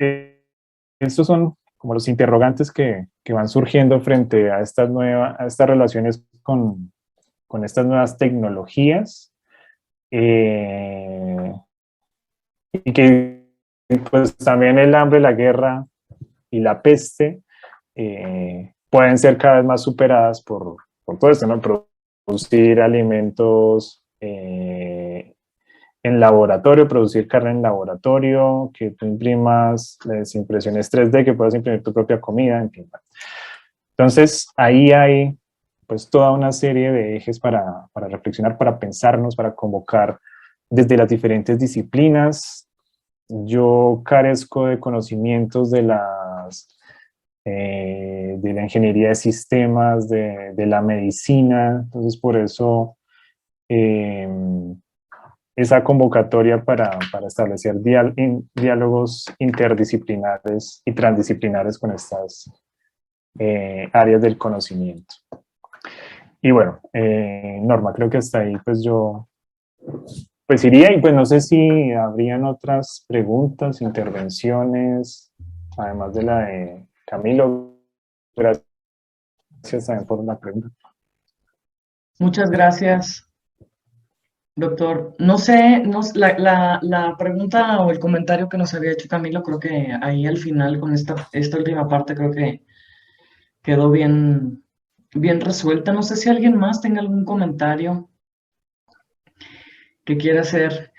estos son como los interrogantes que van surgiendo frente a a estas relaciones con estas nuevas tecnologías y que pues también el hambre, la guerra y la peste pueden ser cada vez más superadas por todo esto, ¿no? Producir alimentos en laboratorio, producir carne en laboratorio, que tú imprimas las impresiones 3D, que puedas imprimir tu propia comida, en fin. Entonces, ahí hay pues toda una serie de ejes para reflexionar, para pensarnos, para convocar desde las diferentes disciplinas. Yo carezco de conocimientos de la ingeniería de sistemas, de la medicina, entonces por eso esa convocatoria para establecer diálogos interdisciplinares y transdisciplinares con estas áreas del conocimiento. Y bueno, Norma, creo que hasta ahí pues yo pues iría y pues no sé si habrían otras preguntas, intervenciones, además de la de Camilo. Gracias también por la pregunta. Muchas gracias, doctor. No sé, la pregunta o el comentario que nos había hecho Camilo, creo que ahí al final con esta última parte creo que quedó bien resuelta. No sé si alguien más tenga algún comentario que quiera hacer.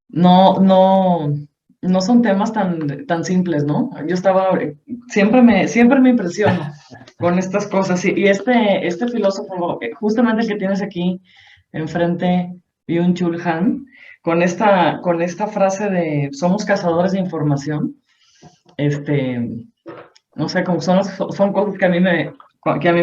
No, no, no son temas tan simples, ¿no? Yo siempre me impresiono con estas cosas. Y este filósofo, justamente el que tienes aquí enfrente, Byung-Chul Han, con esta frase de somos cazadores de información, no sé, como son cosas que a mí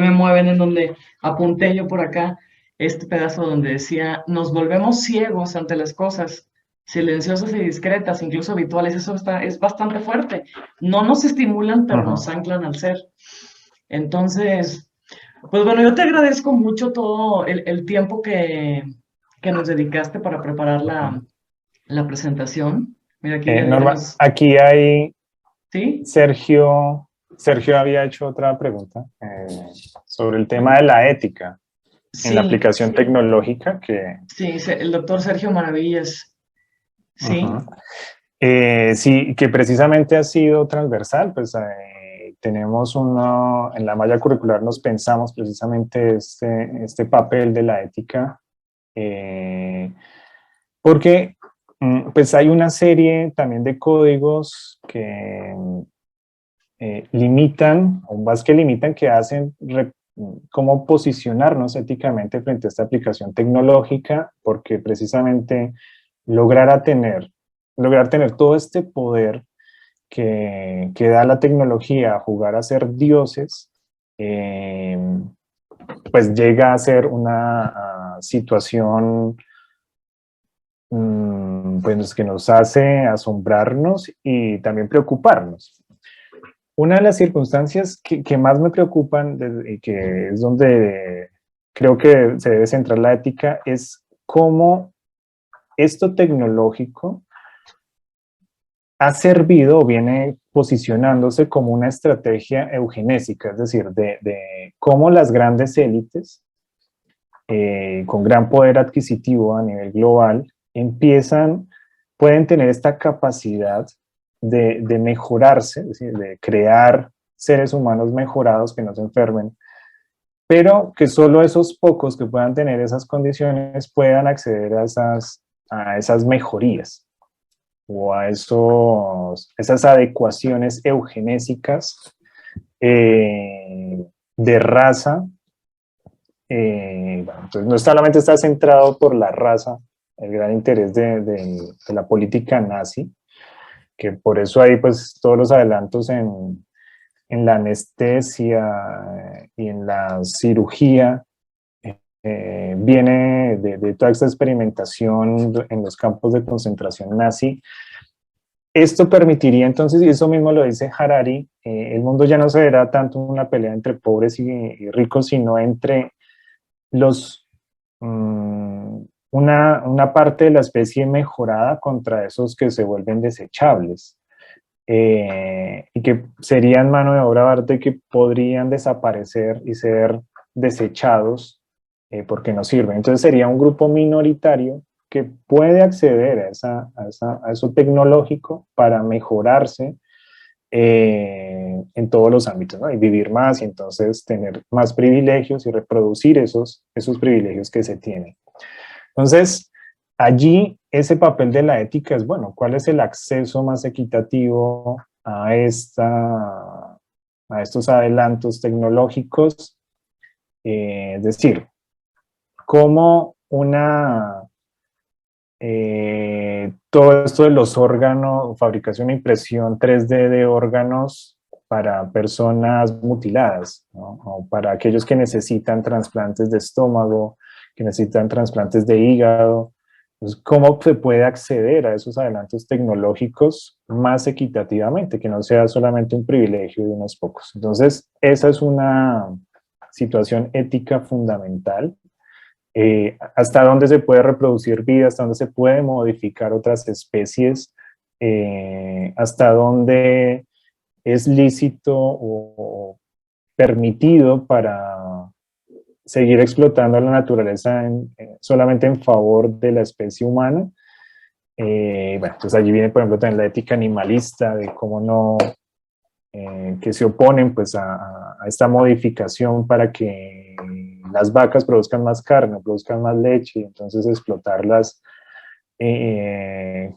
me mueven, en donde apunté yo por acá este pedazo donde decía, nos volvemos ciegos ante las cosas, silenciosas y discretas, incluso habituales. Es bastante fuerte. No nos estimulan, pero nos anclan al ser. Entonces, pues bueno, yo te agradezco mucho todo el tiempo que nos dedicaste para preparar la presentación. Mira, aquí ya Norma, nos... aquí hay ¿Sí? Sergio había hecho otra pregunta sobre el tema de la ética en la Sí, aplicación tecnológica que... sí, el doctor Sergio Maravillas. Sí, Sí, que precisamente ha sido transversal, pues tenemos en la malla curricular nos pensamos precisamente este papel de la ética, porque pues hay una serie también de códigos que limitan, o más que limitan, que hacen cómo posicionarnos éticamente frente a esta aplicación tecnológica, porque precisamente lograr tener todo este poder que da la tecnología a jugar a ser dioses, pues llega a ser una situación pues, que nos hace asombrarnos y también preocuparnos. Una de las circunstancias que más me preocupan y que es donde creo que se debe centrar la ética es cómo esto tecnológico ha servido o viene posicionándose como una estrategia eugenésica, es decir, de cómo las grandes élites con gran poder adquisitivo a nivel global pueden tener esta capacidad de mejorarse, es decir, de crear seres humanos mejorados que no se enfermen, pero que solo esos pocos que puedan tener esas condiciones puedan acceder a esas mejorías o a esas adecuaciones eugenésicas de raza. Bueno, entonces no solamente está centrado por la raza, el gran interés de la política nazi, que por eso hay pues todos los adelantos en la anestesia y en la cirugía, viene de toda esta experimentación en los campos de concentración nazi. Esto permitiría entonces, y eso mismo lo dice Harari, el mundo ya no se verá tanto una pelea entre pobres y ricos, sino entre una parte de la especie mejorada contra esos que se vuelven desechables. Y que serían mano de obra barata y que podrían desaparecer y ser desechados porque no sirven. Entonces sería un grupo minoritario que puede acceder a eso tecnológico para mejorarse en todos los ámbitos, ¿no? Y vivir más y entonces tener más privilegios y reproducir esos privilegios que se tienen. Entonces, allí ese papel de la ética es, bueno, ¿cuál es el acceso más equitativo a estos adelantos tecnológicos? Es decir, cómo todo esto de los órganos, fabricación e impresión 3D de órganos para personas mutiladas, ¿no? O para aquellos que necesitan trasplantes de estómago, que necesitan trasplantes de hígado. Entonces, ¿cómo se puede acceder a esos adelantos tecnológicos más equitativamente, que no sea solamente un privilegio de unos pocos? Entonces, esa es una situación ética fundamental. Hasta dónde se puede reproducir vida, hasta dónde se puede modificar otras especies, hasta dónde es lícito o permitido para seguir explotando la naturaleza solamente en favor de la especie humana. Bueno, entonces allí viene, por ejemplo, también la ética animalista, de cómo no, que se oponen pues a esta modificación para que las vacas produzcan más carne, produzcan más leche, y entonces explotarlas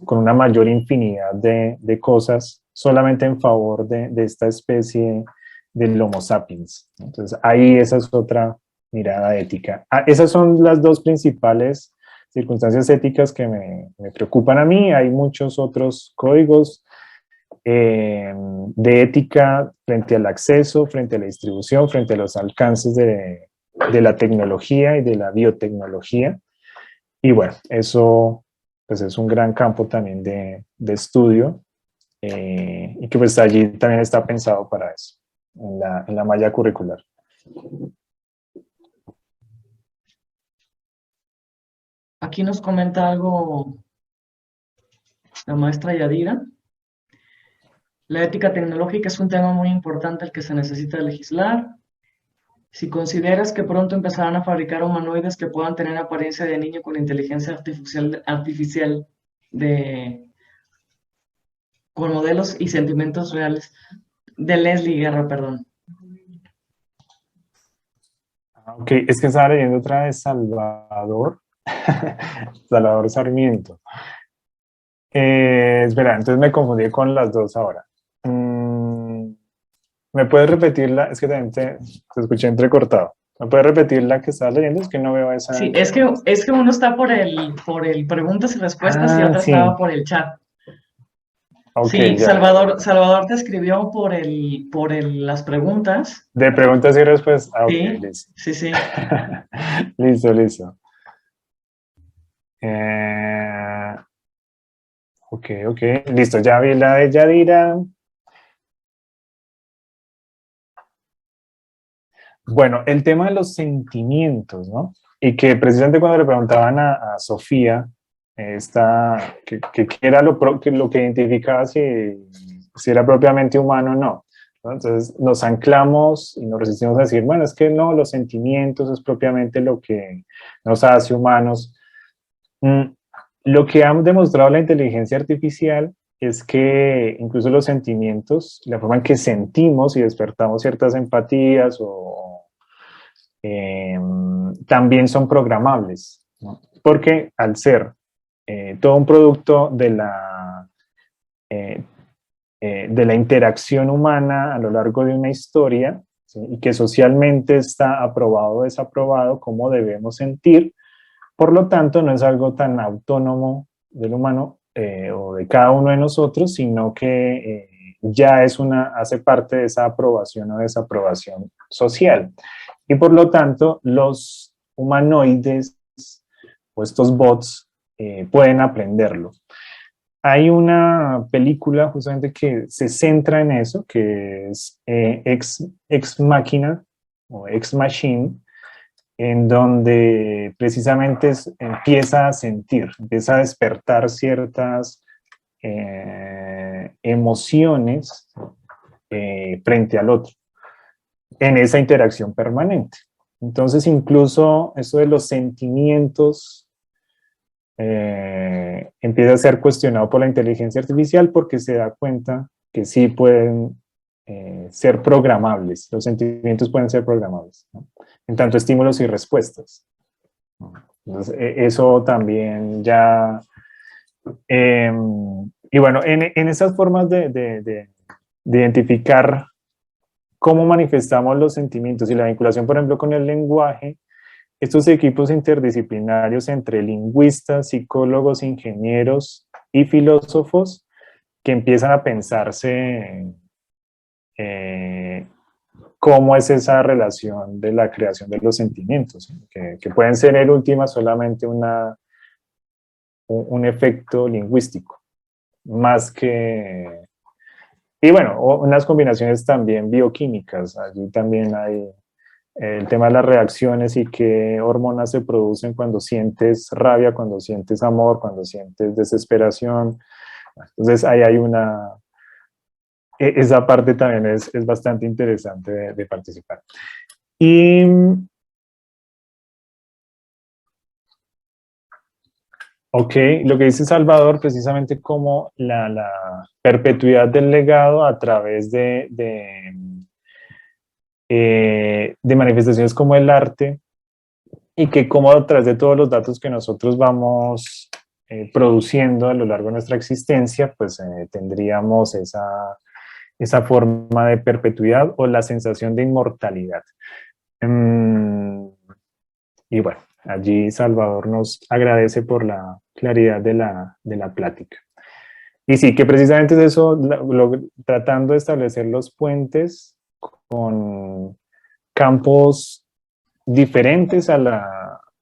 con una mayor infinidad de cosas solamente en favor de esta especie del Homo sapiens. Entonces ahí esa es otra mirada ética. Esas son las dos principales circunstancias éticas que me preocupan a mí. Hay muchos otros códigos de ética frente al acceso, frente a la distribución, frente a los alcances de la tecnología y de la biotecnología. Y bueno, eso pues es un gran campo también de estudio y que pues allí también está pensado para eso, en la malla curricular. Aquí nos comenta algo la maestra Yadira. La ética tecnológica es un tema muy importante al que se necesita legislar. Si consideras que pronto empezarán a fabricar humanoides que puedan tener apariencia de niño con inteligencia artificial con modelos y sentimientos reales. De Leslie Guerra, perdón. Ok, es que estaba leyendo otra vez Salvador, Salvador Sarmiento. Espera, entonces me confundí con las dos ahora. ¿Me puedes repetirla? Es que también te escuché entrecortado. ¿Me puedes repetir la que estás leyendo? Es que no veo esa. Sí, es que uno está por el preguntas y respuestas y Ah, otra estaba sí. por el chat. Ok, Sí, ya. Salvador te escribió las preguntas. De preguntas y respuestas. Ah, ok, Sí, listo. sí, sí. Listo, listo. Eh, ok, ok. Listo, ya vi la de Yadira. Bueno, el tema de los sentimientos, ¿no? Y que precisamente cuando le preguntaban a Sofía, qué era lo que identificaba si era propiamente humano o no. ¿No? Entonces nos anclamos y nos resistimos a decir, bueno, es que no, los sentimientos es propiamente lo que nos hace humanos. Mm, lo que ha demostrado la inteligencia artificial es que incluso los sentimientos, la forma en que sentimos y despertamos ciertas empatías eh, también son programables, ¿no? Porque al ser todo un producto eh, de la interacción humana a lo largo de una historia, ¿sí? Y que socialmente está aprobado o desaprobado cómo debemos sentir, por lo tanto no es algo tan autónomo del humano o de cada uno de nosotros, sino que ya hace parte de esa aprobación o desaprobación social. Y por lo tanto, los humanoides o estos bots pueden aprenderlo. Hay una película justamente que se centra en eso, que es Ex Machina o Ex Machine, en donde precisamente empieza a sentir, empieza a despertar ciertas emociones frente al otro en esa interacción permanente. Entonces, incluso eso de los sentimientos empieza a ser cuestionado por la inteligencia artificial porque se da cuenta que sí pueden ser programables, los sentimientos pueden ser programables, ¿no? En tanto estímulos y respuestas. Entonces, eso también ya... y bueno, en esas formas de identificar cómo manifestamos los sentimientos y la vinculación, por ejemplo, con el lenguaje, estos equipos interdisciplinarios entre lingüistas, psicólogos, ingenieros y filósofos que empiezan a pensarse cómo es esa relación de la creación de los sentimientos, que pueden ser en última solamente un efecto lingüístico, más que... Y bueno, unas combinaciones también bioquímicas, allí también hay el tema de las reacciones y qué hormonas se producen cuando sientes rabia, cuando sientes amor, cuando sientes desesperación. Entonces ahí hay esa parte también es bastante interesante de participar. Y ok, lo que dice Salvador, precisamente como la perpetuidad del legado a través de manifestaciones como el arte, y que como a través de todos los datos que nosotros vamos produciendo a lo largo de nuestra existencia, pues tendríamos esa forma de perpetuidad o la sensación de inmortalidad. Y bueno, allí Salvador nos agradece por la claridad de la plática. Y sí, que precisamente es eso, tratando de establecer los puentes con campos diferentes a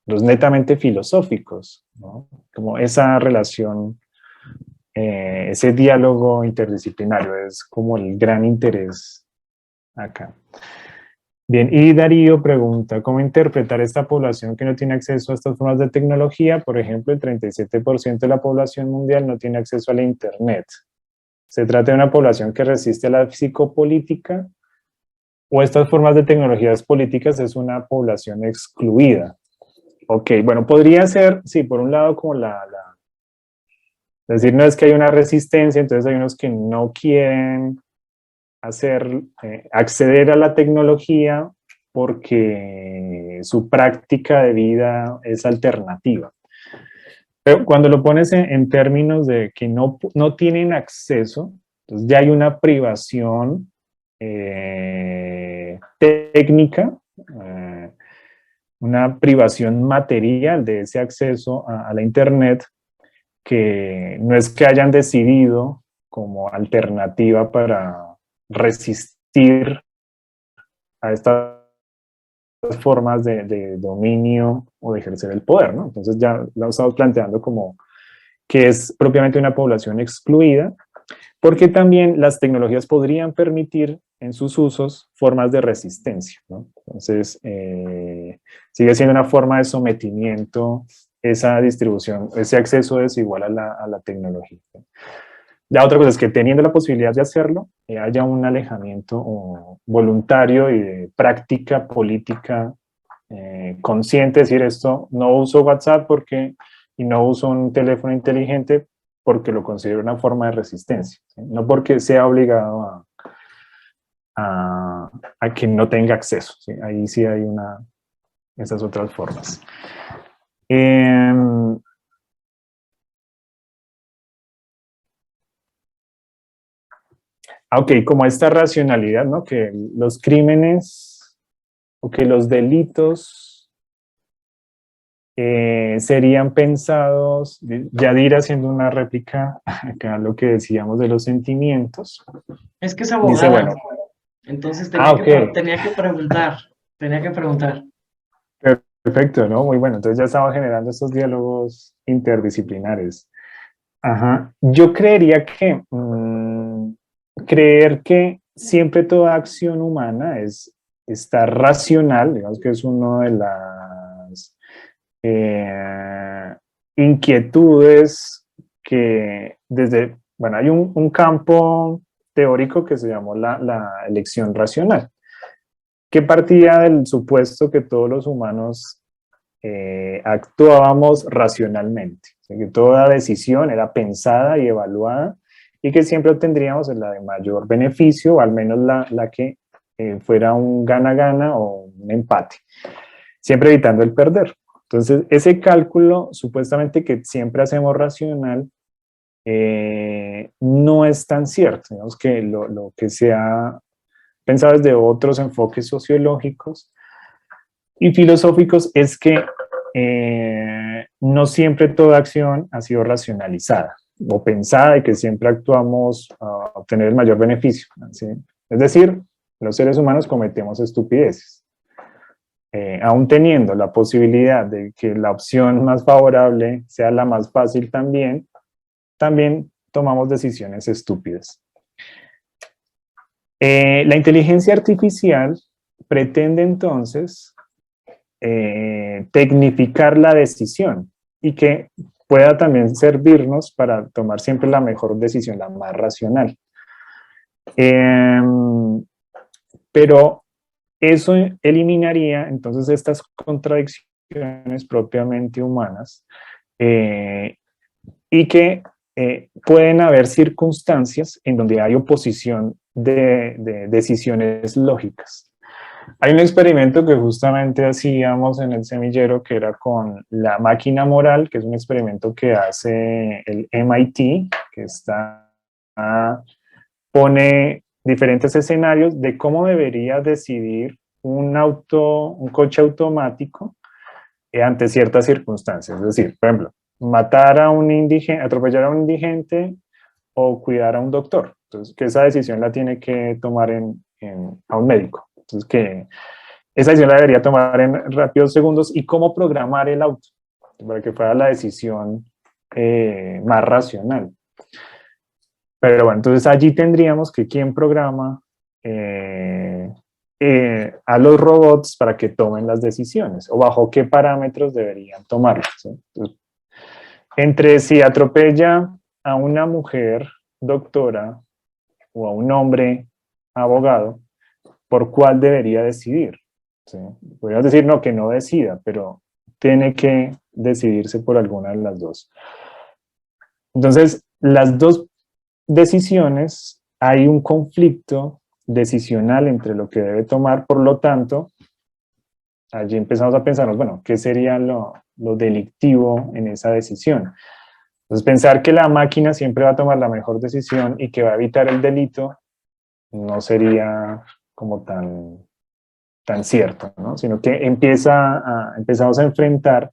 los netamente filosóficos, ¿no? Como esa relación, ese diálogo interdisciplinario es como el gran interés acá. Bien, y Darío pregunta, ¿cómo interpretar esta población que no tiene acceso a estas formas de tecnología? Por ejemplo, el 37% de la población mundial no tiene acceso a la Internet. ¿Se trata de una población que resiste a la psicopolítica? ¿O estas formas de tecnologías políticas es una población excluida? Ok, bueno, podría ser, sí, por un lado como es decir, no es que hay una resistencia, entonces hay unos que no quieren acceder a la tecnología porque su práctica de vida es alternativa. Pero cuando lo pones en términos de que no tienen acceso, entonces ya hay una privación técnica, una privación material de ese acceso a la Internet, que no es que hayan decidido como alternativa para resistir a estas formas de dominio o de ejercer el poder, ¿no? Entonces ya lo estamos planteando como que es propiamente una población excluida, porque también las tecnologías podrían permitir en sus usos formas de resistencia, ¿no? Entonces, sigue siendo una forma de sometimiento esa distribución, ese acceso desigual a la tecnología. La otra cosa es que teniendo la posibilidad de hacerlo, haya un alejamiento voluntario y de práctica política consciente, es decir, esto no uso WhatsApp y no uso un teléfono inteligente porque lo considero una forma de resistencia, ¿sí? No porque sea obligado a que no tenga acceso, ¿sí? Ahí sí hay esas otras formas. Ok, como esta racionalidad, ¿no? Que los crímenes o que los delitos serían pensados, Yadir haciendo una réplica acá a lo que decíamos de los sentimientos. Es que es Dice, abogada, bueno, entonces ok, tenía que preguntar. perfecto, ¿no? Muy bueno, entonces ya estamos generando estos diálogos interdisciplinares. Ajá, yo creería que creer que siempre toda acción humana está racional, digamos que es una de las inquietudes que bueno, hay un campo teórico que se llamó la elección racional, que partía del supuesto que todos los humanos actuábamos racionalmente, o sea, que toda decisión era pensada y evaluada y que siempre obtendríamos la de mayor beneficio, o al menos la que fuera un gana-gana o un empate, siempre evitando el perder. Entonces, ese cálculo supuestamente que siempre hacemos racional no es tan cierto. Digamos que lo que se ha pensado desde otros enfoques sociológicos y filosóficos es que no siempre toda acción ha sido racionalizada o pensada y que siempre actuamos a obtener el mayor beneficio, ¿sí? Es decir, los seres humanos cometemos estupideces. Aún teniendo la posibilidad de que la opción más favorable sea la más fácil también tomamos decisiones estúpidas. La inteligencia artificial pretende entonces tecnificar la decisión y que pueda también servirnos para tomar siempre la mejor decisión, la más racional. Pero eso eliminaría entonces estas contradicciones propiamente humanas y que pueden haber circunstancias en donde hay oposición de decisiones lógicas. Hay un experimento que justamente hacíamos en el semillero que era con la máquina moral, que es un experimento que hace el MIT, que pone diferentes escenarios de cómo debería decidir un coche automático ante ciertas circunstancias. Es decir, por ejemplo, matar a un indigente, atropellar a un indigente o cuidar a un doctor. Entonces, que esa decisión la tiene que tomar a un médico. Entonces, que esa decisión la debería tomar en rápidos segundos y cómo programar el auto para que fuera la decisión más racional. Pero bueno, entonces allí tendríamos que quién programa a los robots para que tomen las decisiones o bajo qué parámetros deberían tomarlas, ¿sí? Entonces, entre si atropella a una mujer doctora o a un hombre abogado, ¿por cuál debería decidir? ¿Sí? Podríamos decir no, que no decida, pero tiene que decidirse por alguna de las dos. Entonces, las dos decisiones, hay un conflicto decisional entre lo que debe tomar, por lo tanto, allí empezamos a pensarnos, bueno, ¿qué sería lo delictivo en esa decisión? Entonces, pensar que la máquina siempre va a tomar la mejor decisión y que va a evitar el delito no sería como tan cierto, ¿no? Sino que empezamos a enfrentar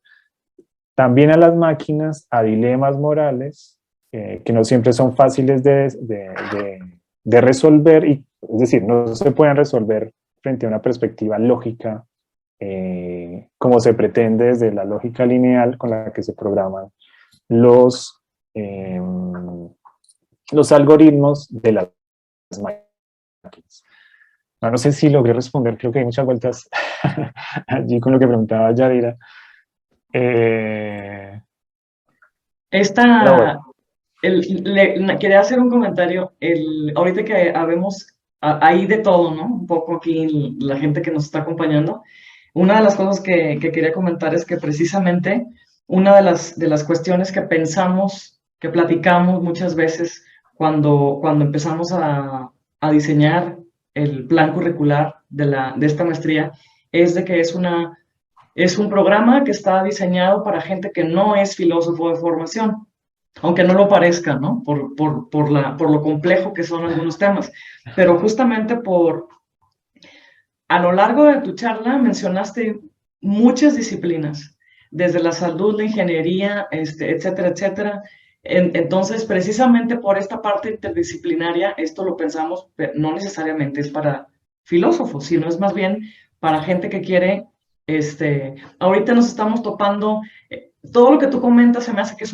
también a las máquinas a dilemas morales que no siempre son fáciles de resolver, es decir, no se pueden resolver frente a una perspectiva lógica como se pretende desde la lógica lineal con la que se programan los algoritmos de las máquinas. No sé si logré responder, creo que hay muchas vueltas allí con lo que preguntaba Yadira. Pero Esta, bueno, quería hacer un comentario. Ahorita que habemos ahí de todo, ¿no? Un poco aquí la gente que nos está acompañando. Una de las cosas que quería comentar es que precisamente una de las cuestiones que pensamos, que platicamos muchas veces cuando empezamos a diseñar el plan curricular de esta maestría, es de que es un programa que está diseñado para gente que no es filósofo de formación, aunque no lo parezca, ¿no? Por lo complejo que son algunos temas. Pero justamente a lo largo de tu charla mencionaste muchas disciplinas, desde la salud, la ingeniería, etcétera, etcétera. Entonces, precisamente por esta parte interdisciplinaria, esto lo pensamos, pero no necesariamente es para filósofos, sino es más bien para gente que quiere, ahorita nos estamos topando, todo lo que tú comentas se me hace que es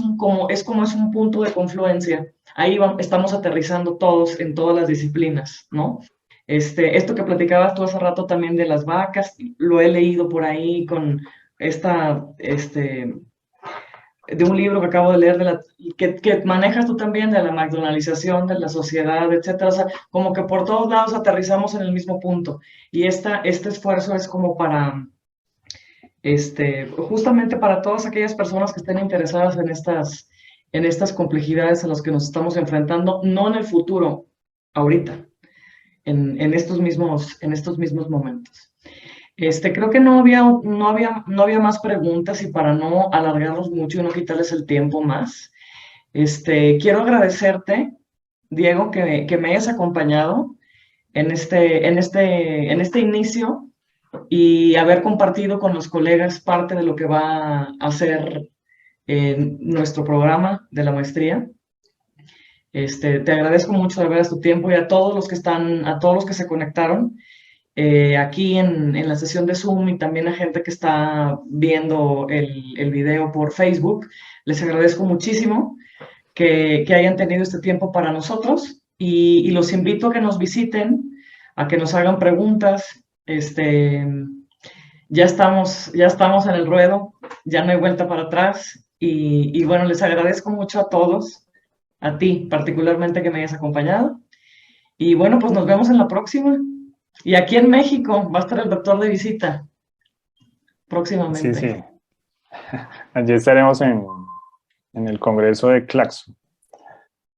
como es un punto de confluencia. Ahí estamos aterrizando todos en todas las disciplinas, ¿no? Esto que platicabas tú hace rato también de las vacas, lo he leído por ahí con de un libro que acabo de leer, que manejas tú también de la McDonaldización de la sociedad, etcétera. O sea, como que por todos lados aterrizamos en el mismo punto. Y este esfuerzo es como para, justamente para todas aquellas personas que estén interesadas en estas complejidades a las que nos estamos enfrentando, no en el futuro, ahorita en estos mismos momentos. Creo que no había más preguntas y para no alargarlos mucho y no quitarles el tiempo más, quiero agradecerte, Diego, que me hayas acompañado en este inicio y haber compartido con los colegas parte de lo que va a ser nuestro programa de la maestría. Te agradezco mucho de veras tu tiempo y a todos los que a todos los que se conectaron aquí en la sesión de Zoom y también a gente que está viendo el video por Facebook. Les agradezco muchísimo que hayan tenido este tiempo para nosotros y los invito a que nos visiten, a que nos hagan preguntas. Ya estamos en el ruedo, ya no hay vuelta para atrás y bueno, les agradezco mucho a todos, a ti particularmente que me hayas acompañado. Y bueno, pues nos vemos en la próxima. Y aquí en México va a estar el doctor de visita sí, próximamente. sí. Allí estaremos en el Congreso de Claxo.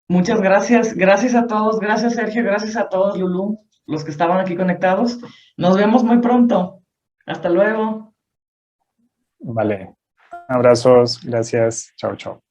Muchas gracias. Gracias a todos. Gracias, Sergio. Gracias a todos, Lulú, los que estaban aquí conectados. Nos vemos muy pronto. Hasta luego. Vale. Abrazos. Gracias. Chao, chao.